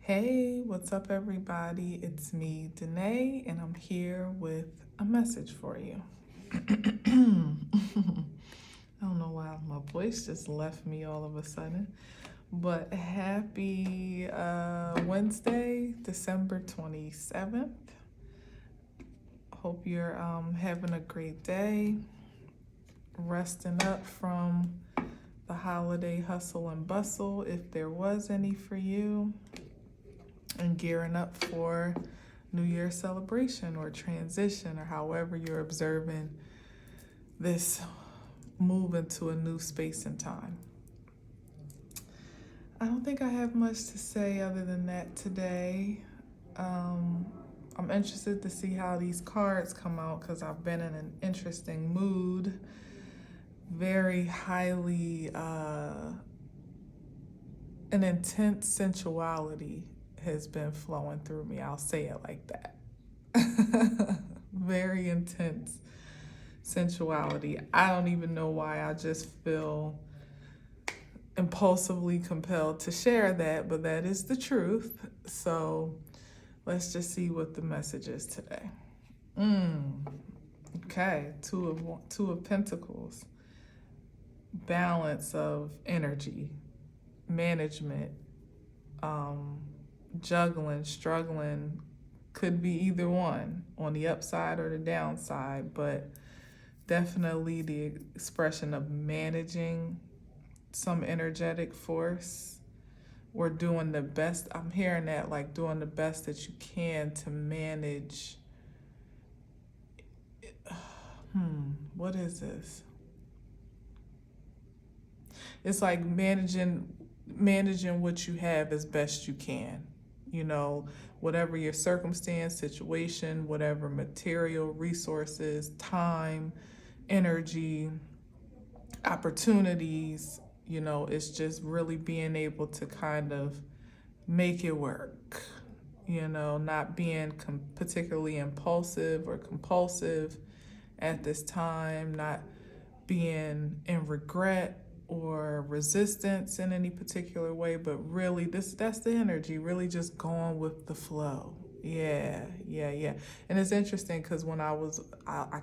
Hey, what's up, everybody? It's me, Danae, and I'm here with a message for you. I don't know why my voice just left me all of a sudden, but happy Wednesday, December 27th. Hope you're having a great day, resting up from the holiday hustle and bustle, if there was any for you, and gearing up for New Year's celebration or transition, or however you're observing this move into a new space and time. I don't think I have much to say other than that today. I'm interested to see how these cards come out because I've been in an interesting mood. Very highly, an intense sensuality has been flowing through me. I'll say it like that. Very intense sensuality. I don't even know why. I just feel impulsively compelled to share that, but that is the truth. So let's just see what the message is today. Okay, two of Pentacles. Balance of energy, management, juggling, struggling, could be either one, on the upside or the downside, but definitely the expression of managing some energetic force or doing the best. I'm hearing that, like doing the best that you can to manage. What is this? It's like managing what you have as best you can. You know, whatever your circumstance, situation, whatever material, resources, time, energy, opportunities, you know, it's just really being able to kind of make it work, you know, not being particularly impulsive or compulsive at this time, not being in regret or resistance in any particular way, but really that's the energy, really just going with the flow. Yeah. And it's interesting because when I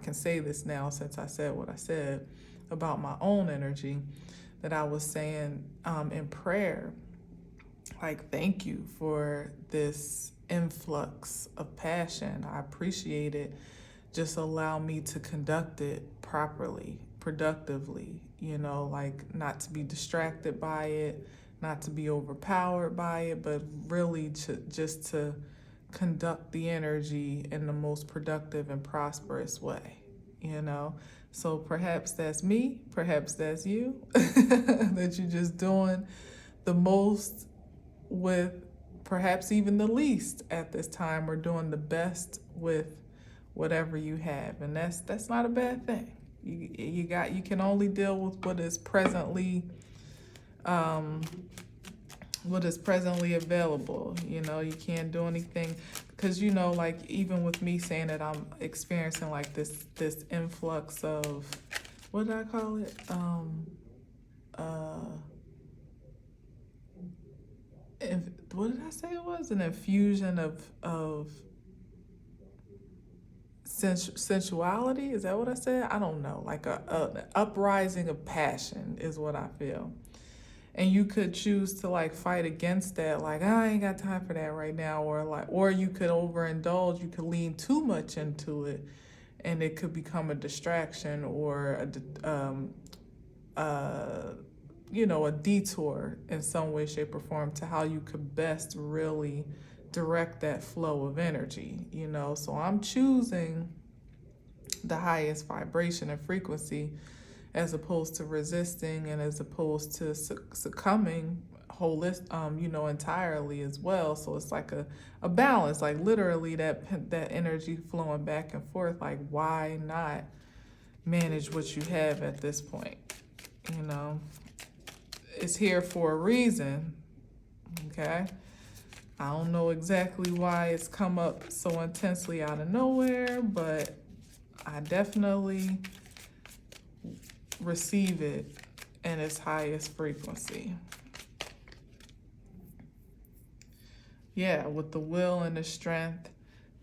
can say this now since I said what I said about my own energy, that I was saying in prayer, like, thank you for this influx of passion. I appreciate it. Just allow me to conduct it properly, productively, you know, like not to be distracted by it, not to be overpowered by it, but really just to conduct the energy in the most productive and prosperous way, you know? So perhaps that's me, perhaps that's you, that you're just doing the most with perhaps even the least at this time, or doing the best with whatever you have, and that's not a bad thing. You can only deal with what is presently available. You know, you can't do anything because, you know, like even with me saying that I'm experiencing like this influx of, what did I call it? What did I say it was? An infusion of sensuality. Is that what I said? I don't know. Like a uprising of passion is what I feel. And you could choose to like fight against that, like, I ain't got time for that right now, or you could overindulge. You could lean too much into it, and it could become a distraction or you know, a detour in some way, shape, or form to how you could best really direct that flow of energy, you know. So I'm choosing the highest vibration and frequency as opposed to resisting, and as opposed to succumbing you know, entirely as well. So it's like a balance, like literally that energy flowing back and forth. Like, why not manage what you have at this point? You know, it's here for a reason. Okay. I don't know exactly why it's come up so intensely out of nowhere, but I definitely receive it in its highest frequency. Yeah, with the will and the strength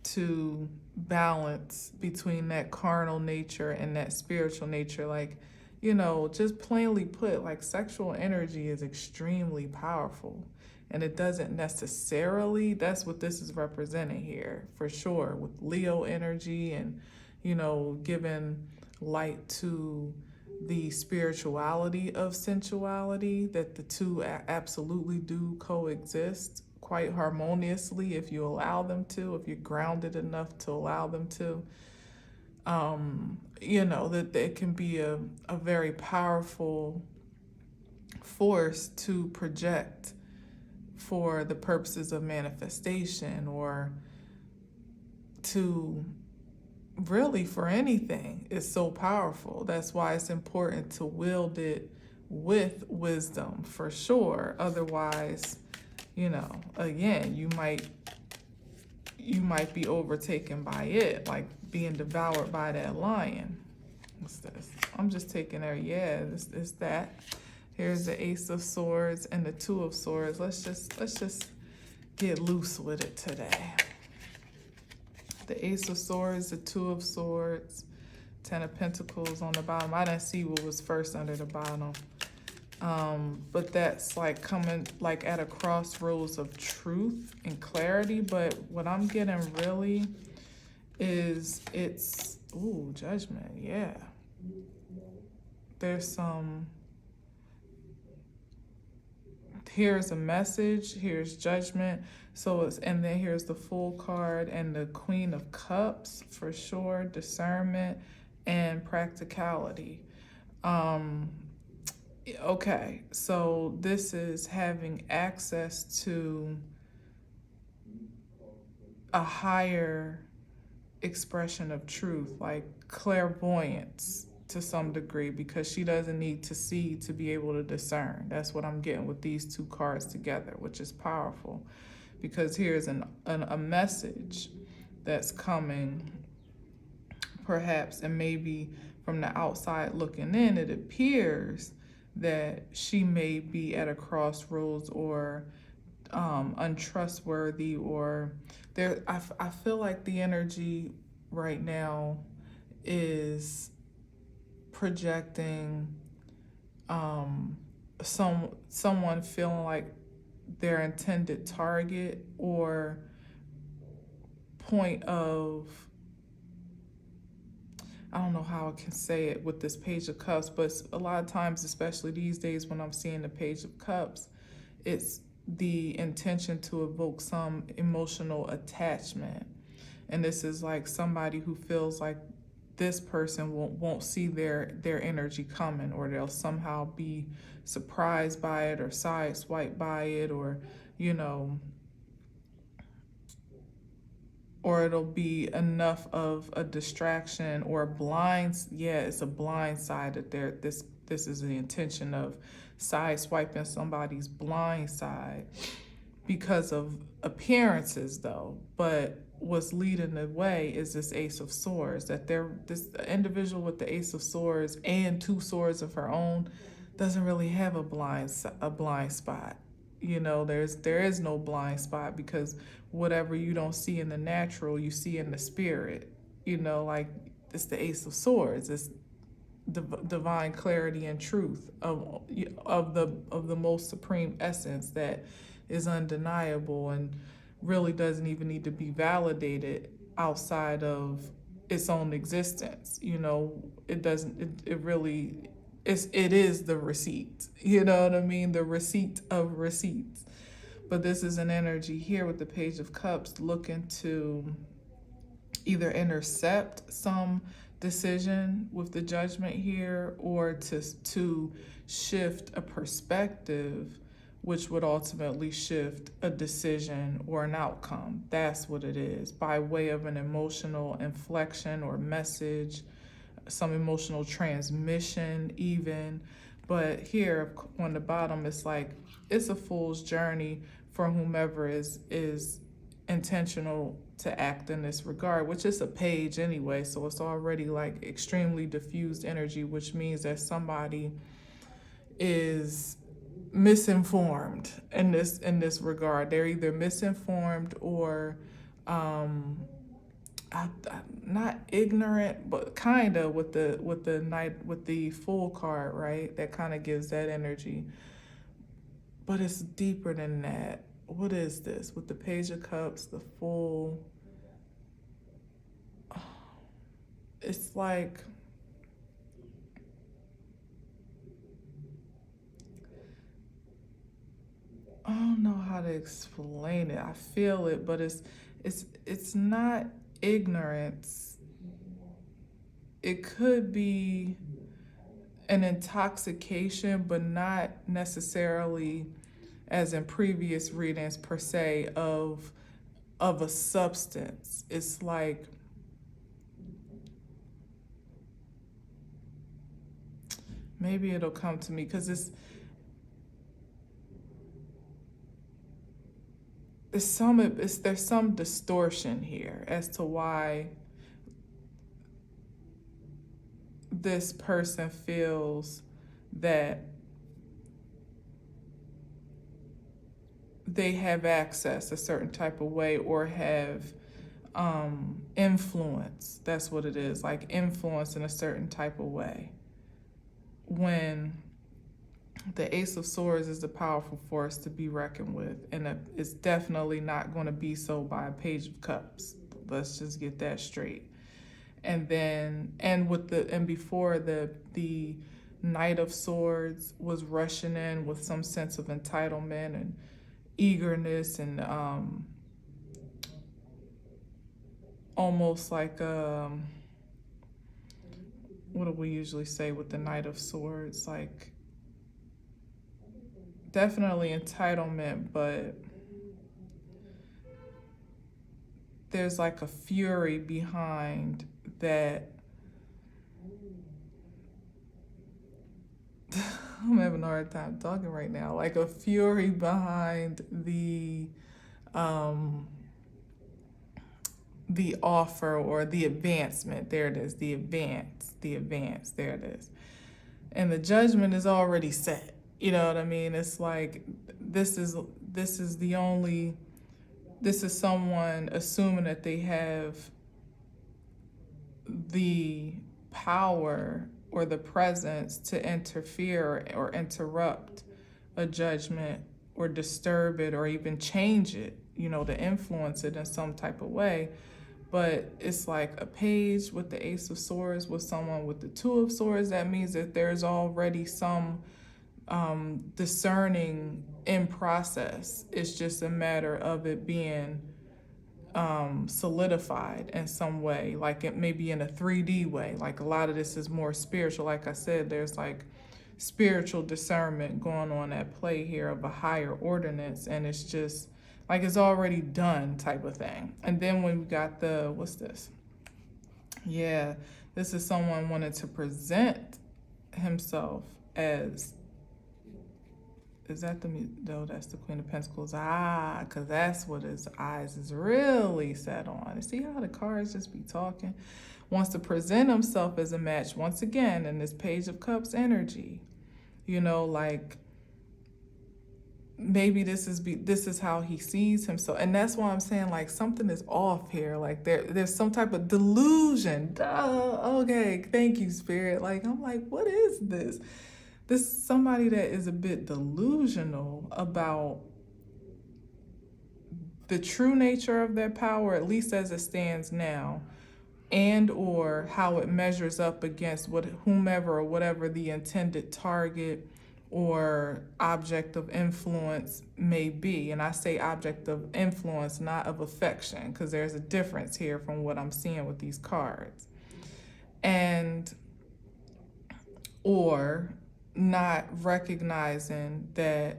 to balance between that carnal nature and that spiritual nature. Like, just plainly put, like, sexual energy is extremely powerful. And it doesn't necessarily, that's what this is representing here, for sure, with Leo energy and, giving light to the spirituality of sensuality, that the two absolutely do coexist quite harmoniously if you allow them to, if you're grounded enough to allow them to. That it can be a very powerful force to project for the purposes of manifestation, or to really for anything. It's so powerful. That's why it's important to wield it with wisdom, for sure. Otherwise, again, you might be overtaken by it, like being devoured by that lion. What's this? I'm just taking there. Yeah, it's that. Here's the Ace of Swords and the Two of Swords. Let's just get loose with it today. The Ace of Swords, the Two of Swords, Ten of Pentacles on the bottom. I didn't see what was first under the bottom. But that's like coming like at a crossroads of truth and clarity. But what I'm getting really is Judgment. Yeah. There's here's a message, here's Judgment. So and then here's the Fool card and the Queen of Cups, for sure, discernment and practicality. Okay, so this is having access to a higher expression of truth, like clairvoyance to some degree, because she doesn't need to see to be able to discern. That's what I'm getting with these two cards together, which is powerful, because here's a message that's coming, perhaps, and maybe from the outside looking in, it appears that she may be at a crossroads, or untrustworthy, or there. I feel like the energy right now is projecting someone feeling like their intended target or point of, I don't know how I can say it with this Page of Cups, but a lot of times, especially these days when I'm seeing the Page of Cups, it's the intention to evoke some emotional attachment. And this is like somebody who feels like this person won't see their energy coming, or they'll somehow be surprised by it, or sideswiped by it, or or it'll be enough of a distraction or a it's a blind side that this is the intention of sideswiping somebody's blind side because of appearances, though. But what's leading the way is this Ace of Swords, that this individual with the Ace of Swords and two swords of her own doesn't really have a blind spot. There is no blind spot, because whatever you don't see in the natural, you see in the spirit. Like, it's the Ace of Swords. It's divine clarity and truth of the most supreme essence that is undeniable and really doesn't even need to be validated outside of its own existence. It doesn't. It really. It is the receipt. You know what I mean? The receipt of receipts. But this is an energy here with the Page of Cups looking to either intercept some decision with the Judgment here, or to shift a perspective, which would ultimately shift a decision or an outcome. That's what it is, by way of an emotional inflection or message, some emotional transmission even. But here on the bottom, it's like it's a fool's journey for whomever is intentional to act in this regard, which is a page anyway, so it's already like extremely diffused energy, which means that somebody is misinformed in this regard. They're either misinformed or not ignorant, but kind of with the full card, right? That kind of gives that energy, but it's deeper than that. What is this with the Page of Cups, the full? It's like I don't know how to explain it. I feel it, but it's not ignorance. It could be an intoxication, but not necessarily as in previous readings per se of a substance. It's like maybe it'll come to me because there's some distortion here as to why this person feels that they have access a certain type of way or have influence. That's what it is, like influence in a certain type of way. When the Ace of Swords is a powerful force to be reckoned with, and it's definitely not going to be so by a Page of Cups. Let's just get that straight. And then, and before the Knight of Swords was rushing in with some sense of entitlement and eagerness and almost like what do we usually say with the Knight of Swords? Like definitely entitlement, but there's like a fury behind that. I'm having a hard time talking right now. Like a fury behind the offer or the advancement. There it is, the advance, there it is. And the judgment is already set. You know what I mean? It's like this is someone assuming that they have the power or the presence to interfere or interrupt a judgment or disturb it or even change it, to influence it in some type of way. But it's like a page with the Ace of Swords with someone with the Two of Swords. That means that there's already some discerning in process. It's just a matter of it being solidified in some way, like it may be in a 3D way. Like a lot of this is more spiritual. Like I said, there's like spiritual discernment going on at play here of a higher ordinance, and it's just like it's already done type of thing. And then when we got what's this? Yeah, this is someone wanting to present himself as, is that no, that's the Queen of Pentacles. Because that's what his eyes is really set on. And see how the cards just be talking? Wants to present himself as a match once again in this Page of Cups energy. Like maybe this is how he sees himself. And that's why I'm saying like something is off here. Like there's some type of delusion. Duh. Okay, thank you, Spirit. Like I'm like, what is this? This is somebody that is a bit delusional about the true nature of their power, at least as it stands now, and or how it measures up against whomever or whatever the intended target or object of influence may be. And I say object of influence, not of affection, because there's a difference here from what I'm seeing with these cards. And or not recognizing that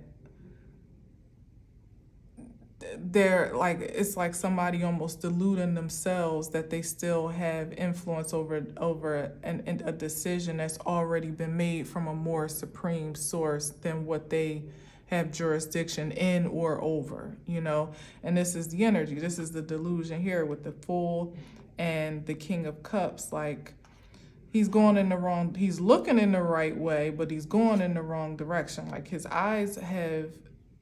they're like, it's like somebody almost deluding themselves that they still have influence over a decision that's already been made from a more supreme source than what they have jurisdiction in or over, and this is the energy. This is the delusion here with the Fool and the King of Cups. Like he's looking in the right way, but he's going in the wrong direction. Like his eyes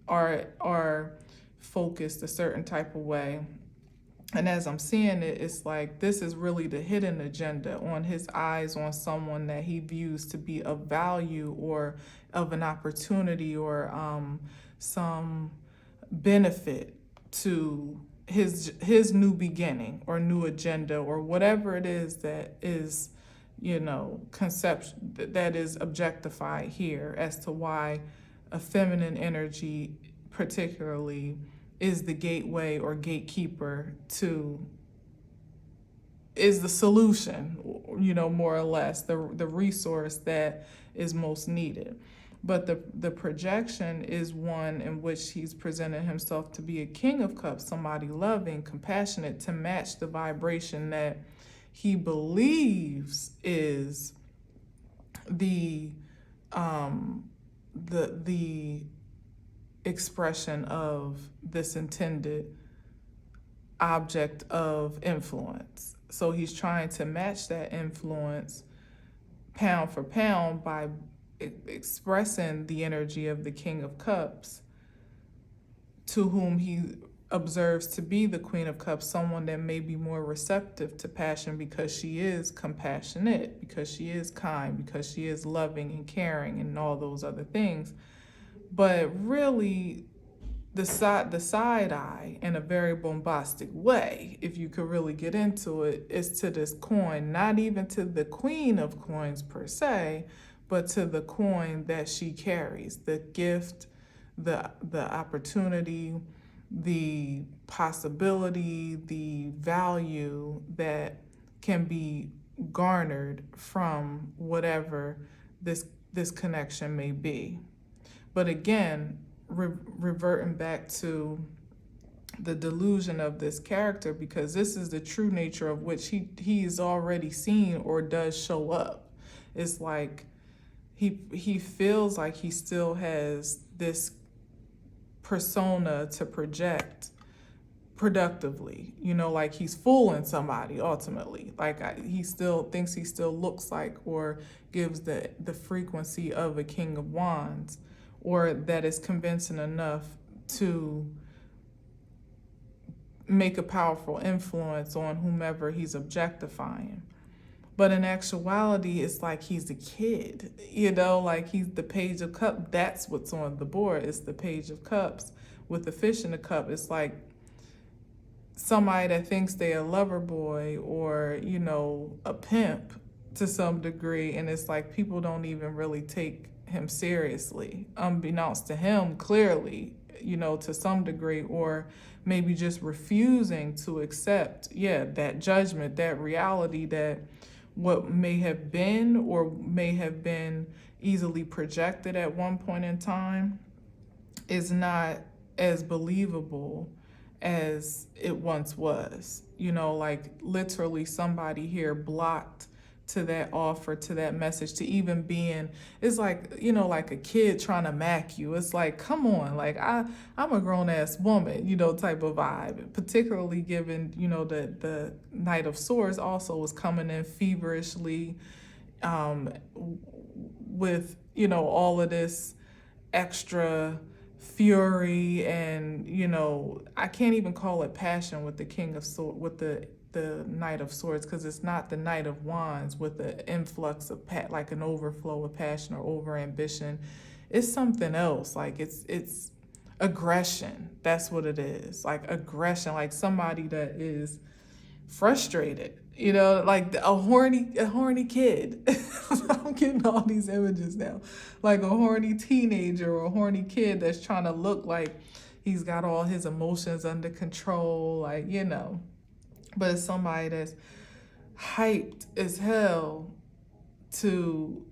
are focused a certain type of way. And as I'm seeing it, it's like this is really the hidden agenda on his eyes on someone that he views to be of value or of an opportunity or some benefit to his new beginning or new agenda or whatever it is that is, conception that is objectified here as to why a feminine energy particularly is the gateway or gatekeeper to, is the solution, more or less, the resource that is most needed. But the projection is one in which he's presented himself to be a king of cups, somebody loving, compassionate, to match the vibration that he believes is the expression of this intended object of influence. So he's trying to match that influence pound for pound by expressing the energy of the King of Cups, to whom he observes to be the Queen of Cups, someone that may be more receptive to passion because she is compassionate, because she is kind, because she is loving and caring and all those other things. But really, the side eye, in a very bombastic way, if you could really get into it, is to this coin, not even to the Queen of Coins per se, but to the coin that she carries, the gift, the opportunity, the possibility, the value that can be garnered from whatever this connection may be. But again, reverting back to the delusion of this character, because this is the true nature of which he is already seen or does show up. It's like he feels like he still has this persona to project productively, like he's fooling somebody ultimately. Like he still thinks he still looks like or gives the frequency of a King of Wands, or that is convincing enough to make a powerful influence on whomever he's objectifying. But in actuality, it's like he's a kid, like he's the Page of Cups. That's what's on the board. It's the Page of Cups with the fish in the cup. It's like somebody that thinks they're a lover boy or, a pimp to some degree. And it's like people don't even really take him seriously, unbeknownst to him, clearly, to some degree, or maybe just refusing to accept, that judgment, that reality, that what may have been or may have been easily projected at one point in time is not as believable as it once was. Like literally somebody here blocked to that offer, to that message, to even being, it's like, like a kid trying to mac you. It's like, come on, like I'm a grown ass woman, type of vibe, particularly given, the Knight of Swords also was coming in feverishly, with, all of this extra fury and, I can't even call it passion with the King of Swords, with the Knight of Swords, because it's not the Knight of Wands with the influx of like an overflow of passion or over ambition. It's something else. Like it's aggression. That's what it is. Like aggression, like somebody that is frustrated, like a horny kid. I'm getting all these images now, like a horny teenager or a horny kid that's trying to look like he's got all his emotions under control, like, but it's somebody that's hyped as hell to,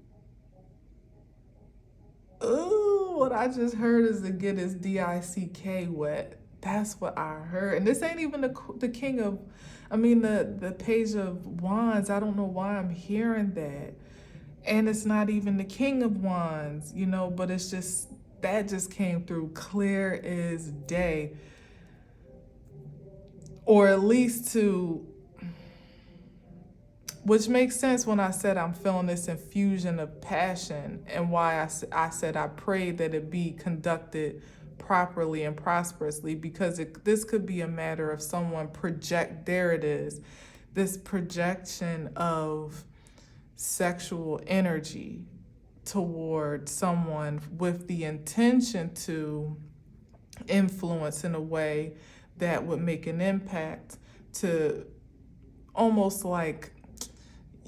what I just heard is to get his DICK wet. That's what I heard. And this ain't even the King of, the Page of Wands. I don't know why I'm hearing that. And it's not even the King of Wands, but it's just, that just came through clear as day. Or at least to which makes sense when I said I'm feeling this infusion of passion, and why I said I prayed that it be conducted properly and prosperously, because this could be a matter of someone there it is, this projection of sexual energy toward someone with the intention to influence in a way that would make an impact, to almost like,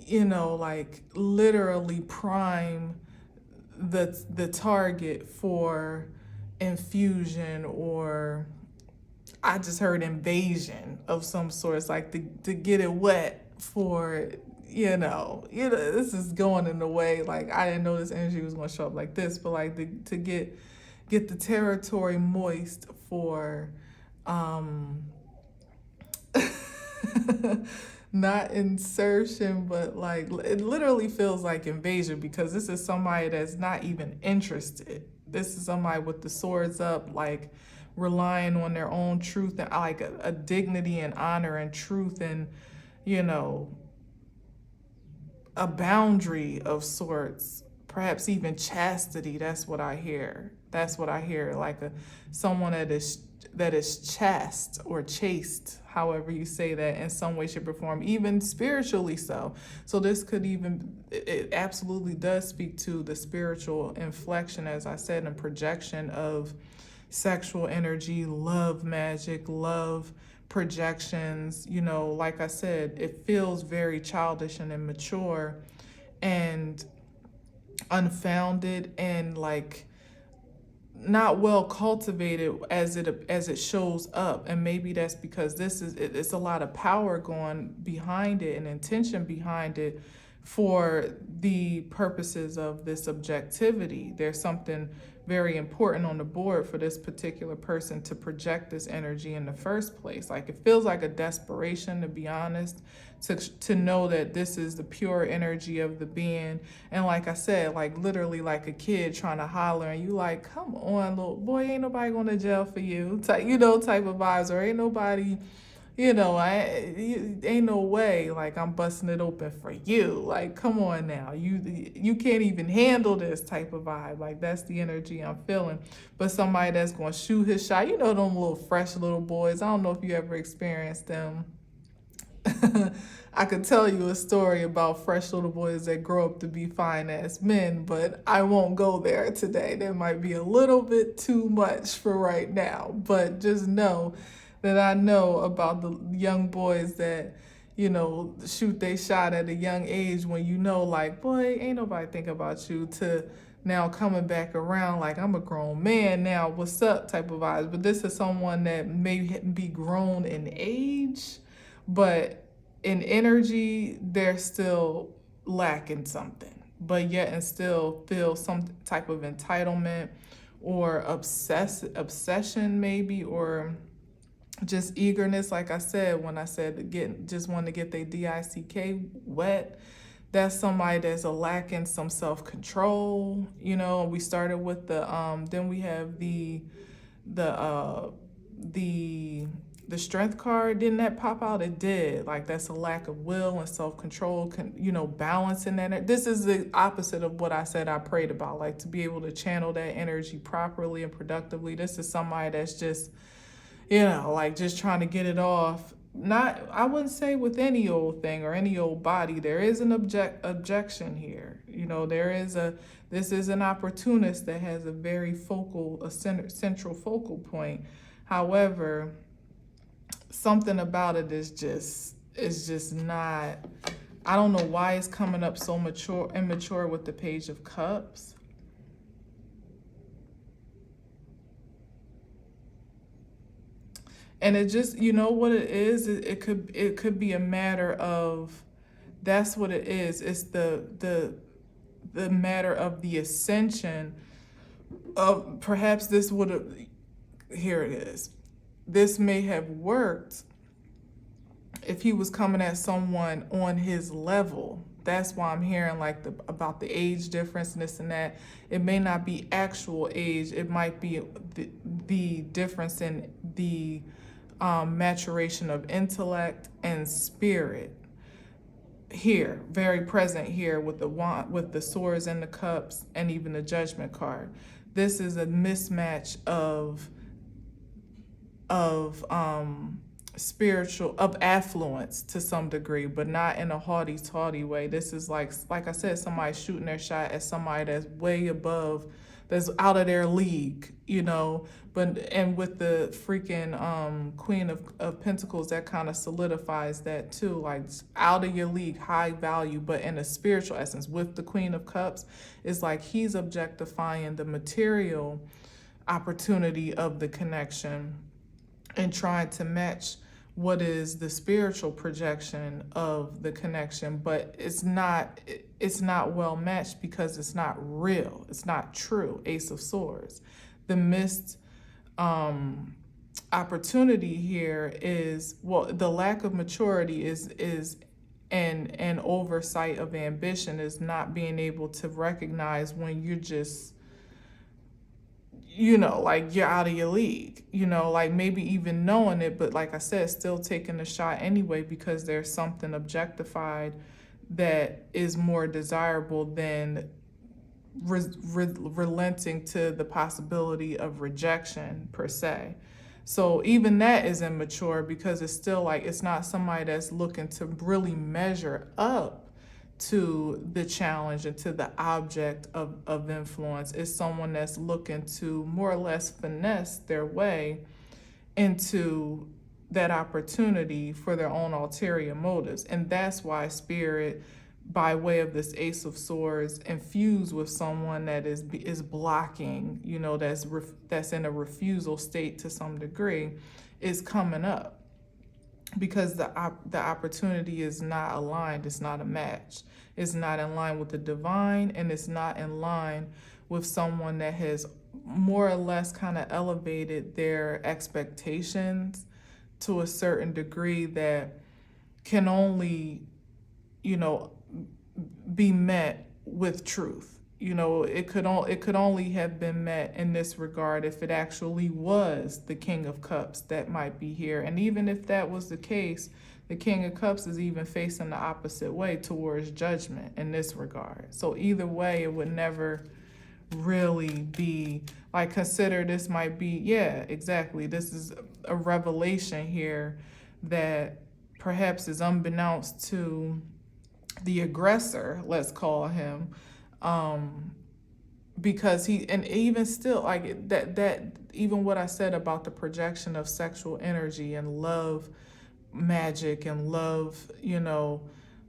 like literally prime the target for infusion, or I just heard invasion of some sort. It's like to get it wet for, this is going in a way, like I didn't know this energy was going to show up like this, but like to get the territory moist for not insertion, but like it literally feels like invasion, because this is somebody that's not even interested. This is somebody with the swords up, like relying on their own truth, and like a dignity and honor and truth, and a boundary of sorts, perhaps even chastity. That's what I hear. Like someone that is chaste or chaste, however you say that, in some way, shape, or form, even spiritually so. So this could it absolutely does speak to the spiritual inflection, as I said, and projection of sexual energy, love magic, love projections. Like I said, it feels very childish and immature and unfounded, and like not well cultivated as it shows up. And maybe that's because it's a lot of power going behind it and intention behind it for the purposes of this objectivity. There's something very important on the board for this particular person to project this energy in the first place. Like it feels like a desperation, to be honest, to know that this is the pure energy of the being. And like I said, like literally like a kid trying to holler, and you like, come on, little boy, ain't nobody going to jail for you, type of vibes, or ain't nobody, ain't no way, like I'm busting it open for you. Like, come on now, you can't even handle this type of vibe. Like that's the energy I'm feeling. But somebody that's going to shoot his shot, them little fresh little boys. I don't know if you ever experienced them. I could tell you a story about fresh little boys that grow up to be fine ass men, but I won't go there today. There might be a little bit too much for right now. But just know that I know about the young boys that, shoot they shot at a young age, when like, boy, ain't nobody think about you, to now coming back around like, I'm a grown man now, what's up type of vibes. But this is someone that may be grown in age, but in energy, they're still lacking something, but yet and still feel some type of entitlement or obsession maybe, or just eagerness. Like I said, when I said just want to get their DICK wet, that's somebody that's lacking some self-control. We started with then we have the strength card. Didn't that pop out? It did. Like that's a lack of will and self-control, balancing that. This is the opposite of what I said I prayed about, like to be able to channel that energy properly and productively. This is somebody that's just, like just trying to get it off. Not, I wouldn't say with any old thing or any old body. There is an objection here. This is an opportunist that has a very central focal point. However, something about it is just not, I don't know why it's coming up so immature with the Page of Cups. And it just, what it is, it could be a matter of, that's what it is. It's the matter of the ascension of, perhaps this would have, here it is. This may have worked if he was coming at someone on his level. That's why I'm hearing like about the age difference and this and that. It may not be actual age. It might be the difference in the maturation of intellect and spirit. here, very present here with the wand, with the swords and the cups, and even the judgment card. This is a mismatch of spiritual, of affluence to some degree, but not in a haughty tawdy way. This is like I said, somebody shooting their shot at somebody that's way above, that's out of their league, you know. But and with the freaking Queen of Pentacles, that kind of solidifies that too, like out of your league, high value, but in a spiritual essence. With the Queen of Cups, it's like he's objectifying the material opportunity of the connection and trying to match what is the spiritual projection of the connection, but it's not well matched because it's not real, it's not true. Ace of Swords. The missed opportunity here is, well, the lack of maturity is and oversight of ambition is not being able to recognize when you're just, you know, like you're out of your league, you know, like maybe even knowing it, but like I said, still taking the shot anyway, because there's something objectified that is more desirable than relenting to the possibility of rejection per se. So even that is immature because it's still like, it's not somebody that's looking to really measure up to the challenge and to the object of influence. Is someone that's looking to more or less finesse their way into that opportunity for their own ulterior motives. And that's why Spirit, by way of this Ace of Swords, infused with someone that is blocking, you know, that's in a refusal state to some degree, is coming up. Because the opportunity is not aligned, it's not a match. It's not in line with the divine, and it's not in line with someone that has more or less kind of elevated their expectations to a certain degree that can only, you know, be met with truth. You know, it could only have been met in this regard if it actually was the King of Cups that might be here. And even if that was the case, the King of Cups is even facing the opposite way towards judgment in this regard. So either way, it would never really be like, consider this might be, yeah, exactly. This is a revelation here that perhaps is unbeknownst to the aggressor, let's call him, because he, and even still, like that even what I said about the projection of sexual energy and love magic and love, you know,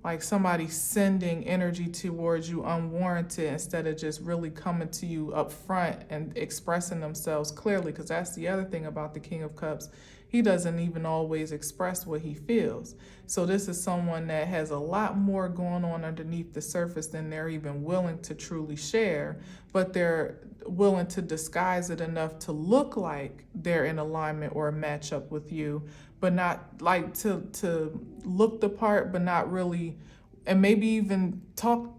like somebody sending energy towards you unwarranted instead of just really coming to you up front and expressing themselves clearly. Because that's the other thing about the King of Cups. He doesn't even always express what he feels. So this is someone that has a lot more going on underneath the surface than they're even willing to truly share, but they're willing to disguise it enough to look like they're in alignment or a match up with you, but not like to look the part, but not really, and maybe even talk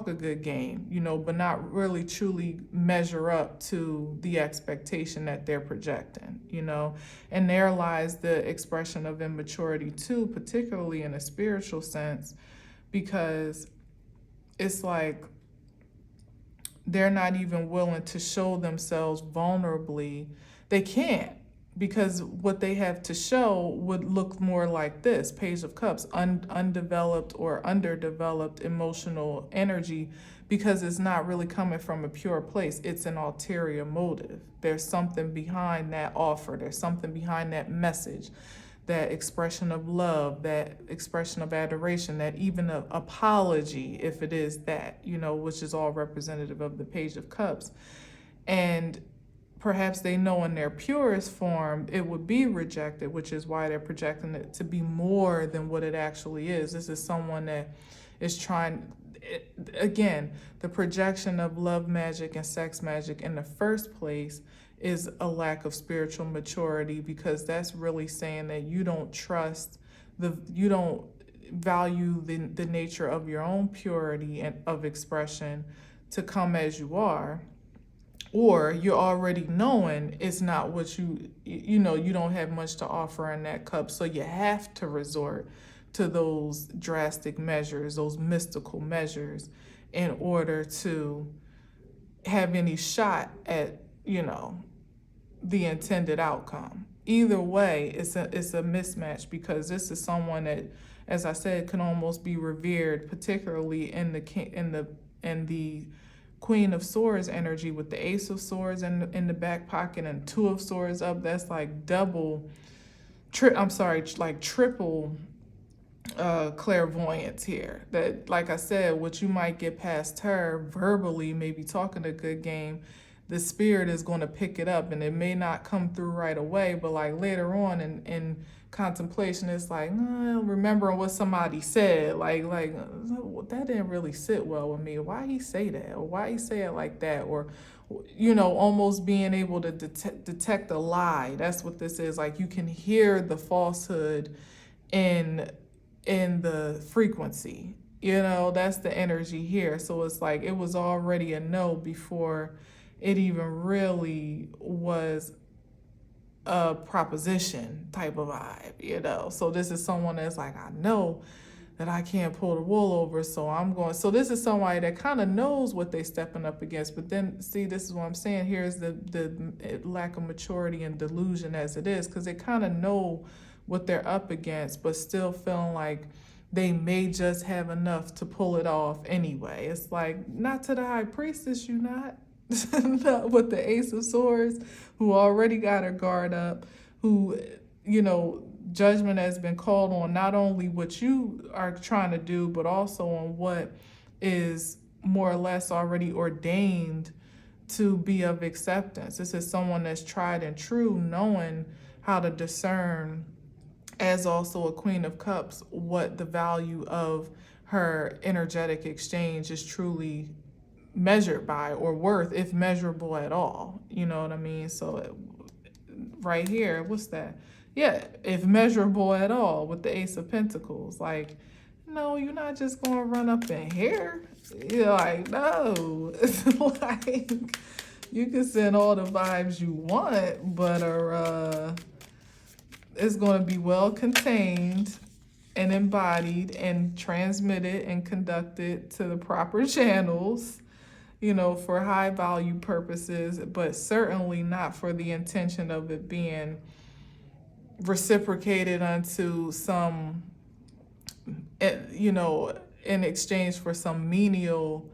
a good game, you know, but not really truly measure up to the expectation that they're projecting, you know. And there lies the expression of immaturity too, particularly in a spiritual sense, because it's like they're not even willing to show themselves vulnerably. They can't, because what they have to show would look more like this: Page of Cups, undeveloped or underdeveloped emotional energy, because it's not really coming from a pure place. It's an ulterior motive. There's something behind that offer. There's something behind that message, that expression of love, that expression of adoration, that even an apology, if it is that, you know, which is all representative of the Page of Cups. And perhaps they know in their purest form it would be rejected, which is why they're projecting it to be more than what it actually is. This is someone that is trying, again, the projection of love magic and sex magic in the first place is a lack of spiritual maturity, because that's really saying that you don't trust, you don't value the nature of your own purity and of expression to come as you are. Or you're already knowing it's not what you know, you don't have much to offer in that cup, so you have to resort to those drastic measures, those mystical measures, in order to have any shot at, the intended outcome. Either way, it's a mismatch, because this is someone that, as I said, can almost be revered, particularly in the Queen of Swords energy, with the Ace of Swords in the back pocket and Two of Swords up. That's like like triple clairvoyance here. That, like I said, what you might get past her verbally, maybe talking a good game, the spirit is going to pick it up, and it may not come through right away, but like later on in contemplation, it's like, remembering what somebody said, like that didn't really sit well with me. Why he say that? Or why he say it like that? Or, almost being able to detect a lie. That's what this is. Like, you can hear the falsehood in the frequency. That's the energy here. So it's like it was already a no before it even really was a proposition type of vibe, So this is someone that's like, I know that I can't pull the wool over, so I'm going. So this is somebody that kind of knows what they're stepping up against. But then, see, this is what I'm saying. Here's the lack of maturity and delusion as it is, because they kind of know what they're up against, but still feeling like they may just have enough to pull it off anyway. It's like, not to the high priestess, you not. Not with the Ace of Swords, who already got her guard up, who, judgment has been called on not only what you are trying to do, but also on what is more or less already ordained to be of acceptance. This is someone that's tried and true, knowing how to discern, as also a Queen of Cups, what the value of her energetic exchange is truly measured by, or worth, if measurable at all. You know what I mean? So right here, what's that? Yeah, if measurable at all, with the Ace of Pentacles. Like, no, you're not just gonna run up in here. You're like, no. It's like, you can send all the vibes you want, but it's gonna be well contained and embodied and transmitted and conducted to the proper channels, for high value purposes, but certainly not for the intention of it being reciprocated unto some, in exchange for some menial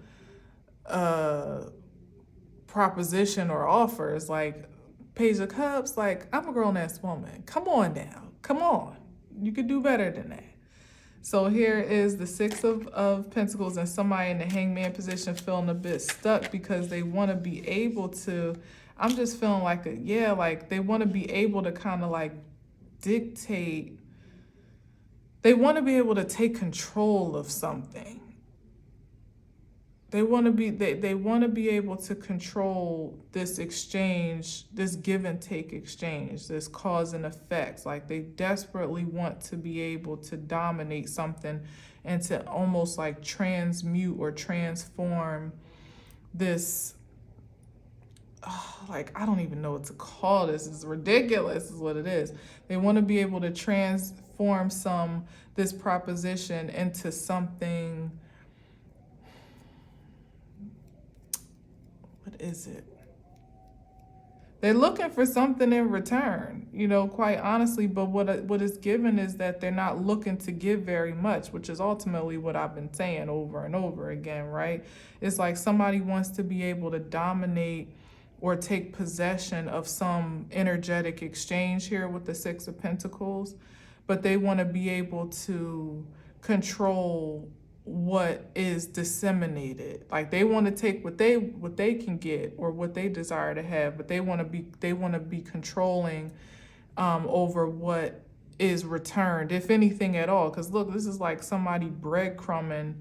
proposition or offers. Like, Page of Cups, like, I'm a grown-ass woman. Come on now. Come on. You could do better than that. So here is the Six of Pentacles, and somebody in the Hangman position feeling a bit stuck because they want to be able to, I'm just feeling like, like they want to be able to kind of like dictate, they want to be able to take control of something. They want to be able to control this exchange, this give and take exchange, this cause and effects. Like, they desperately want to be able to dominate something and to almost like transmute or transform this. Like, I don't even know what to call this. It's ridiculous is what it is. They want to be able to transform this proposition into something. What is it? They're looking for something in return, quite honestly. But what is given is that they're not looking to give very much, which is ultimately what I've been saying over and over again, right? It's like somebody wants to be able to dominate or take possession of some energetic exchange here with the Six of Pentacles, but they want to be able to control what is disseminated. Like, they want to take what they can get or what they desire to have, but they want to be controlling over what is returned, if anything at all. Because look, this is like somebody breadcrumbing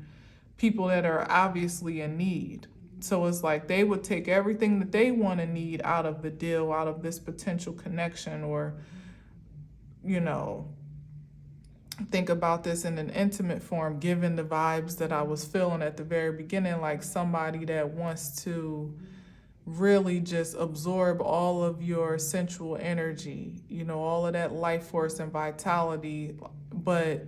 people that are obviously in need. So it's like they would take everything that they want to need out of the deal, out of this potential connection, or, think about this in an intimate form, given the vibes that I was feeling at the very beginning, like somebody that wants to really just absorb all of your sensual energy, all of that life force and vitality, but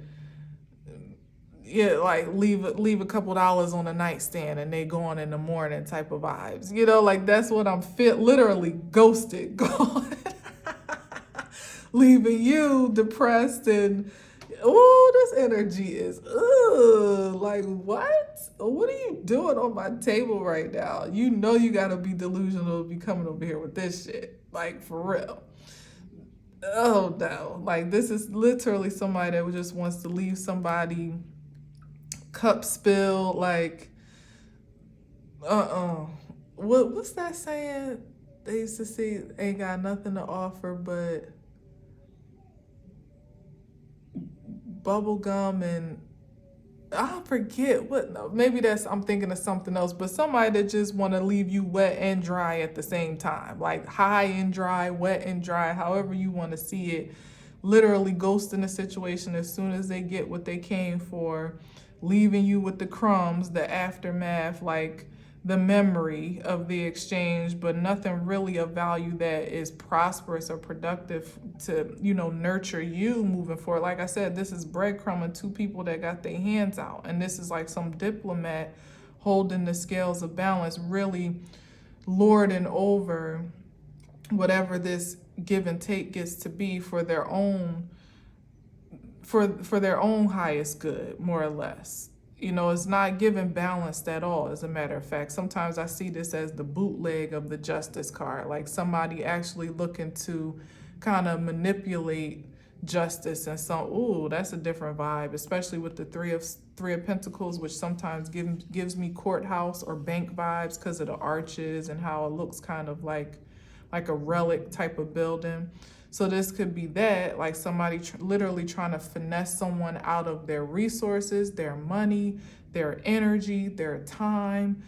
yeah, like leave a couple dollars on the nightstand and they gone in the morning type of vibes. You know, like that's what I'm literally ghosted, gone. Leaving you depressed and this energy is like what are you doing on my table right now? You know you gotta be delusional to be coming over here with this shit. Like for real. Oh no. Like this is literally somebody that just wants to leave somebody cup spilled, like what's that saying they used to see, ain't got nothing to offer but bubble gum and I forget what, no, maybe that's, I'm thinking of something else, but somebody that just want to leave you wet and dry at the same time, like high and dry, wet and dry, however you want to see it. Literally ghosting the situation as soon as they get what they came for, leaving you with the crumbs, the aftermath, like the memory of the exchange, but nothing really of value that is prosperous or productive to, nurture you moving forward. Like I said, this is breadcrumbing two people that got their hands out. And this is like some diplomat holding the scales of balance, really lording over whatever this give and take gets to be for their own for their own highest good, more or less. It's not given balanced at all, as a matter of fact. Sometimes I see this as the bootleg of the justice card, like somebody actually looking to kind of manipulate justice and that's a different vibe, especially with the three of Pentacles, which sometimes gives me courthouse or bank vibes because of the arches and how it looks kind of like a relic type of building. So this could be that, like somebody literally trying to finesse someone out of their resources, their money, their energy, their time,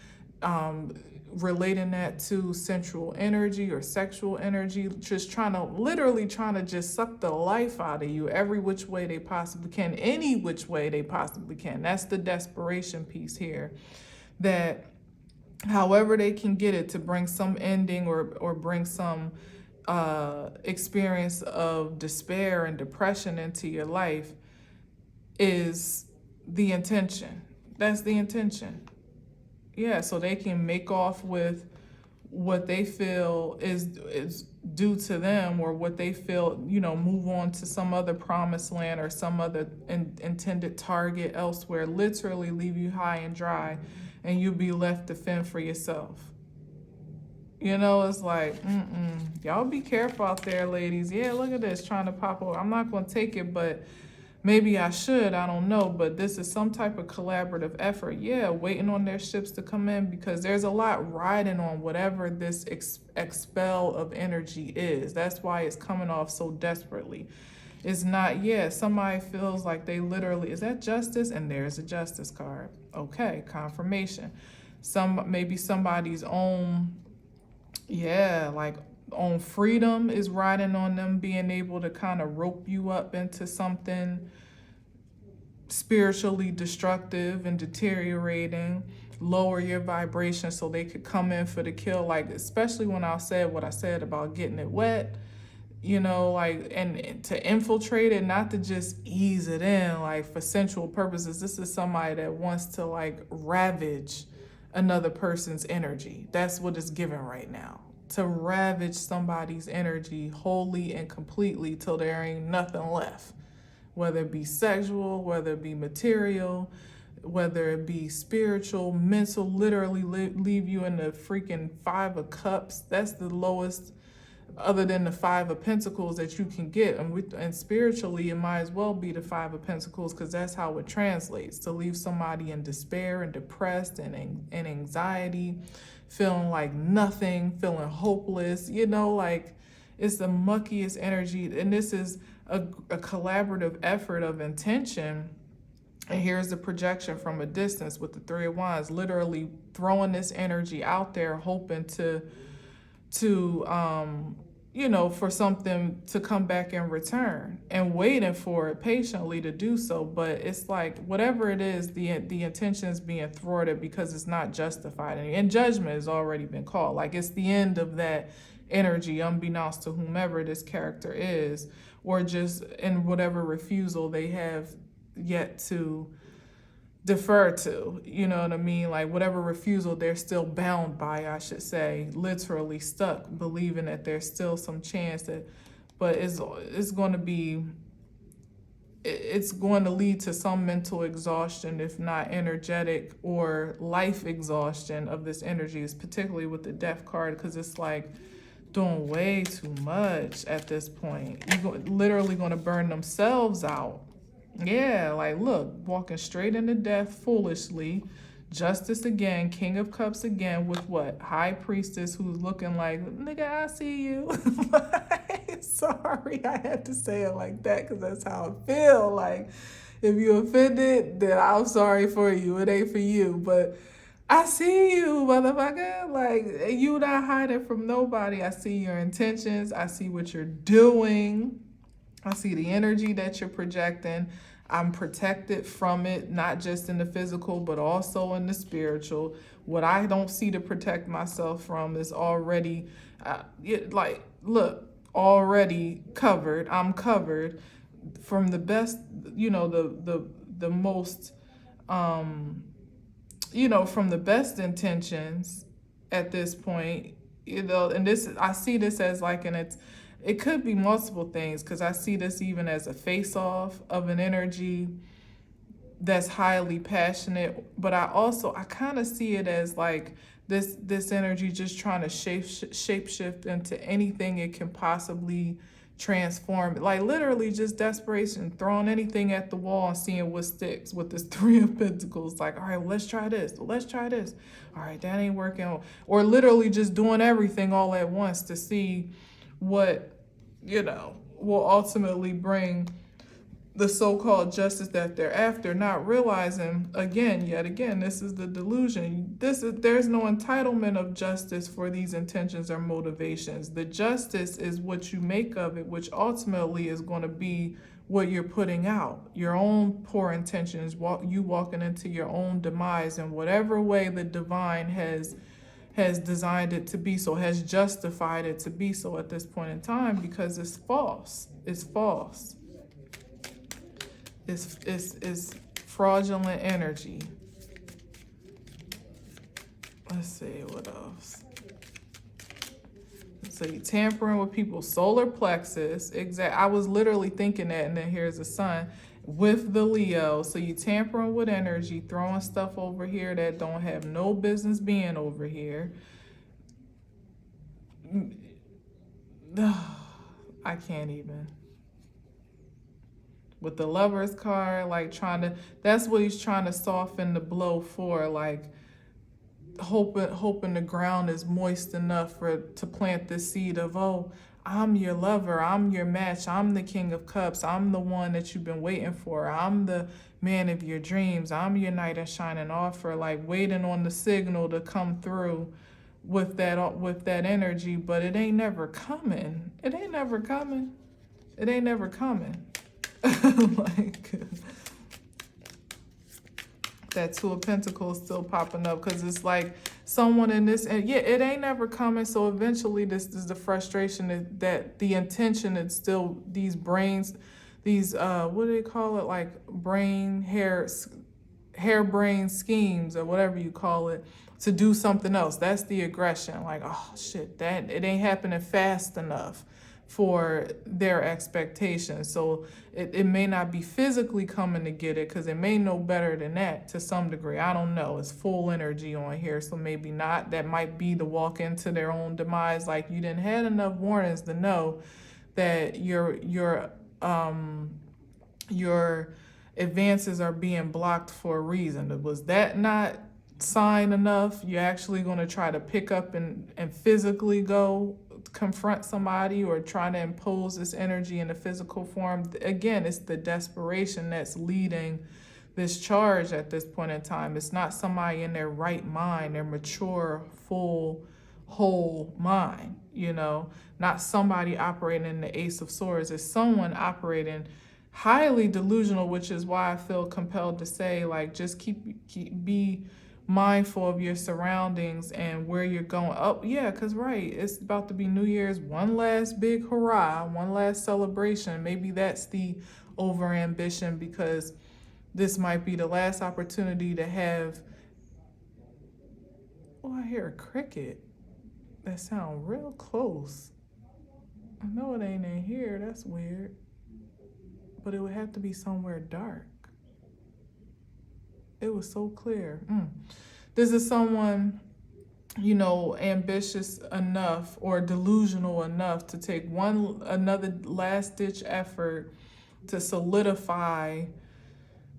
relating that to sensual energy or sexual energy, just literally trying to just suck the life out of you every which way they possibly can, any which way they possibly can. That's the desperation piece here, that however they can get it to bring some ending or bring some experience of despair and depression into your life is the intention. That's the intention. Yeah, so they can make off with what they feel is due to them, or what they feel, move on to some other promised land or some other intended target elsewhere, literally leave you high and dry, and you be left to fend for yourself. It's like, y'all be careful out there, ladies. Yeah, look at this, trying to pop over. I'm not going to take it, but maybe I should. I don't know. But this is some type of collaborative effort. Yeah, waiting on their ships to come in, because there's a lot riding on whatever this expel of energy is. That's why it's coming off so desperately. It's not, somebody feels like they literally, is that justice? And there's a justice card. Okay, confirmation. Maybe somebody's own, like on freedom is riding on them being able to kind of rope you up into something spiritually destructive and deteriorating, lower your vibration so they could come in for the kill. Like, especially when I said what I said about getting it wet, and to infiltrate it, not to just ease it in, like for sensual purposes. This is somebody that wants to like ravage another person's energy. That's what it's given right now. To ravage somebody's energy wholly and completely till there ain't nothing left. Whether it be sexual, whether it be material, whether it be spiritual, mental, literally leave you in the freaking 5 of Cups. That's the lowest, other than the 5 of Pentacles, that you can get. And spiritually, it might as well be the 5 of Pentacles, because that's how it translates. To leave somebody in despair and depressed and anxiety, feeling like nothing, feeling hopeless, like it's the muckiest energy. And this is a collaborative effort of intention. And here's the projection from a distance with the 3 of Wands, literally throwing this energy out there, hoping to for something to come back in return, and waiting for it patiently to do so. But it's like, whatever it is, the intention is being thwarted because it's not justified. And judgment has already been called. Like, it's the end of that energy, unbeknownst to whomever this character is, or just in whatever refusal they have yet to defer to, you know what I mean? Like whatever refusal they're still bound by, I should say, literally stuck, believing that there's still some chance that, but it's going to be, it's going to lead to some mental exhaustion, if not energetic or life exhaustion of this energy, is particularly with the death card, because it's like doing way too much at this point. You're literally going to burn themselves out. Yeah, like look, walking straight into death foolishly. Justice again, King of Cups again, with what? High Priestess, who's looking like, nigga, I see you. Like, sorry, I had to say it like that because that's how I feel. Like, if you offended, then I'm sorry for you. It ain't for you. But I see you, motherfucker. Like, you not hiding from nobody. I see your intentions. I see what you're doing. I see the energy that you're projecting. I'm protected from it, not just in the physical, but also in the spiritual. What I don't see to protect myself from is already, like, look, already covered. I'm covered from the best, the most, from the best intentions at this point, and this, I see this as like it could be multiple things, because I see this even as a face-off of an energy that's highly passionate, but I kind of see it as like this energy just trying to shape shift into anything it can possibly transform. Like literally just desperation, throwing anything at the wall and seeing what sticks with this Three of Pentacles. Like, all right, well, let's try this. Let's try this. All right, that ain't working. Or literally just doing everything all at once to see what, will ultimately bring the so-called justice that they're after, not realizing, yet again, this is the delusion. There's no entitlement of justice for these intentions or motivations. The justice is what you make of it, which ultimately is going to be what you're putting out. Your own poor intentions, you walking into your own demise in whatever way the divine has designed it to be so, has justified it to be so at this point in time, because it's false. It's false. It's fraudulent energy. Let's see what else. So you tampering with people's solar plexus. I was literally thinking that, and then here's the sun with the Leo. So you tampering with energy, throwing stuff over here that don't have no business being over here. I can't even. With the Lover's card, like that's what he's trying to soften the blow for, like hoping the ground is moist enough to plant the seed of, oh, I'm your lover, I'm your match, I'm the King of Cups, I'm the one that you've been waiting for, I'm the man of your dreams, I'm your knight in shining offer, like waiting on the signal to come through with that energy, but it ain't never coming. It ain't never coming. It ain't never coming. Like that Two of Pentacles still popping up, because it's like someone in this, and it ain't never coming. So eventually this is the frustration that the intention is still these brains, these what do they call it, like harebrained schemes or whatever you call it, to do something else. That's the aggression. Like, oh shit, that it ain't happening fast enough for their expectations. So it may not be physically coming to get it, because it may know better than that to some degree. I don't know. It's full energy on here, so maybe not. That might be the walk into their own demise. Like, you didn't had enough warnings to know that your advances are being blocked for a reason. Was that not sign enough? You're actually going to try to pick up and physically go confront somebody, or trying to impose this energy in a physical form. Again, it's the desperation that's leading this charge at this point in time. It's not somebody in their right mind, their mature, full, whole mind, not somebody operating in the Ace of Swords. It's someone operating highly delusional, which is why I feel compelled to say, like, just be mindful of your surroundings and where you're going. Oh yeah, because right, it's about to be New Year's, one last big hurrah, one last celebration. Maybe that's the over ambition, because This might be the last opportunity to have. Oh, I hear a cricket that sound real close. I know it ain't in here. That's weird. But it would have to be somewhere dark. It was so clear. This is someone, ambitious enough or delusional enough to take another last ditch effort to solidify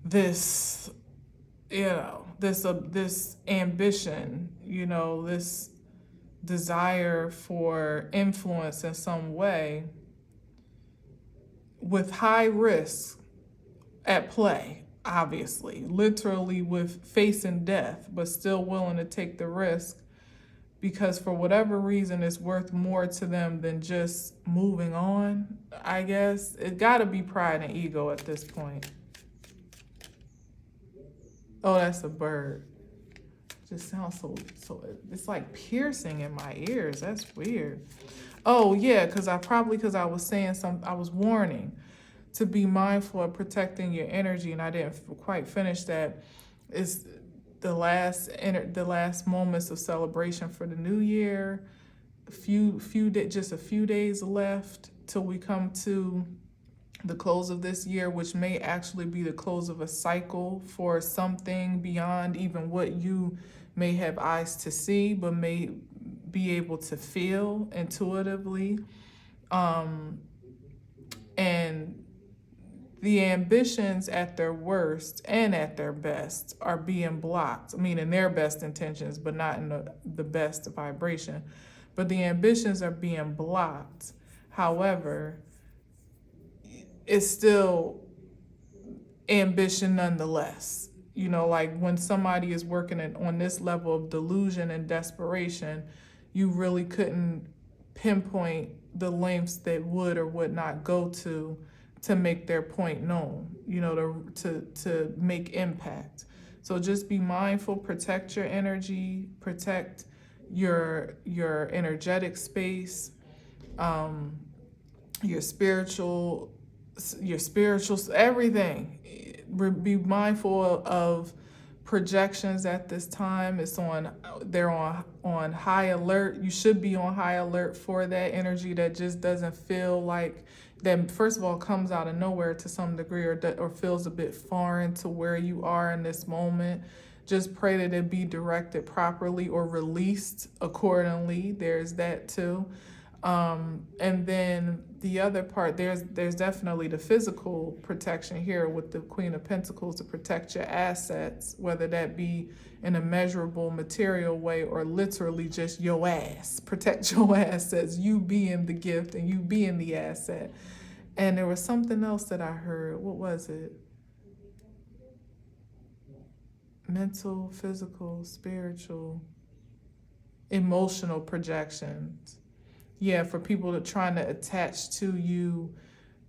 this, this ambition, this desire for influence in some way, with high risk at play, obviously, literally with facing death, but still willing to take the risk because for whatever reason it's worth more to them than just moving on, I guess. It gotta be pride and ego at this point. Oh, that's a bird. Just sounds so it's like piercing in my ears. That's weird. Oh yeah, because I was saying I was warning to be mindful of protecting your energy, and I didn't quite finish that. Is the last moments of celebration for the new year. Just a few days left till we come to the close of this year, which may actually be the close of a cycle for something beyond even what you may have eyes to see, but may be able to feel intuitively. And the ambitions at their worst and at their best are being blocked. I mean, in their best intentions, but not in the best vibration. But the ambitions are being blocked. However, it's still ambition nonetheless. Like when somebody is working on this level of delusion and desperation, you really couldn't pinpoint the lengths that would or would not go to make their point known, to make impact. So just be mindful, protect your energy, protect your energetic space, your spiritual, everything. Be mindful of projections at this time. They're on high alert. You should be on high alert for that energy that just doesn't feel like that. First of all, comes out of nowhere to some degree, or feels a bit foreign to where you are in this moment. Just pray that it be directed properly or released accordingly. There's that too. And then the other part, there's definitely the physical protection here with the Queen of Pentacles to protect your assets, whether that be in a measurable material way or literally just your ass. Protect your assets, you being the gift and you being the asset. And there was something else that I heard. What was it? Mental, physical, spiritual, emotional projections. Yeah, for people that trying to attach to you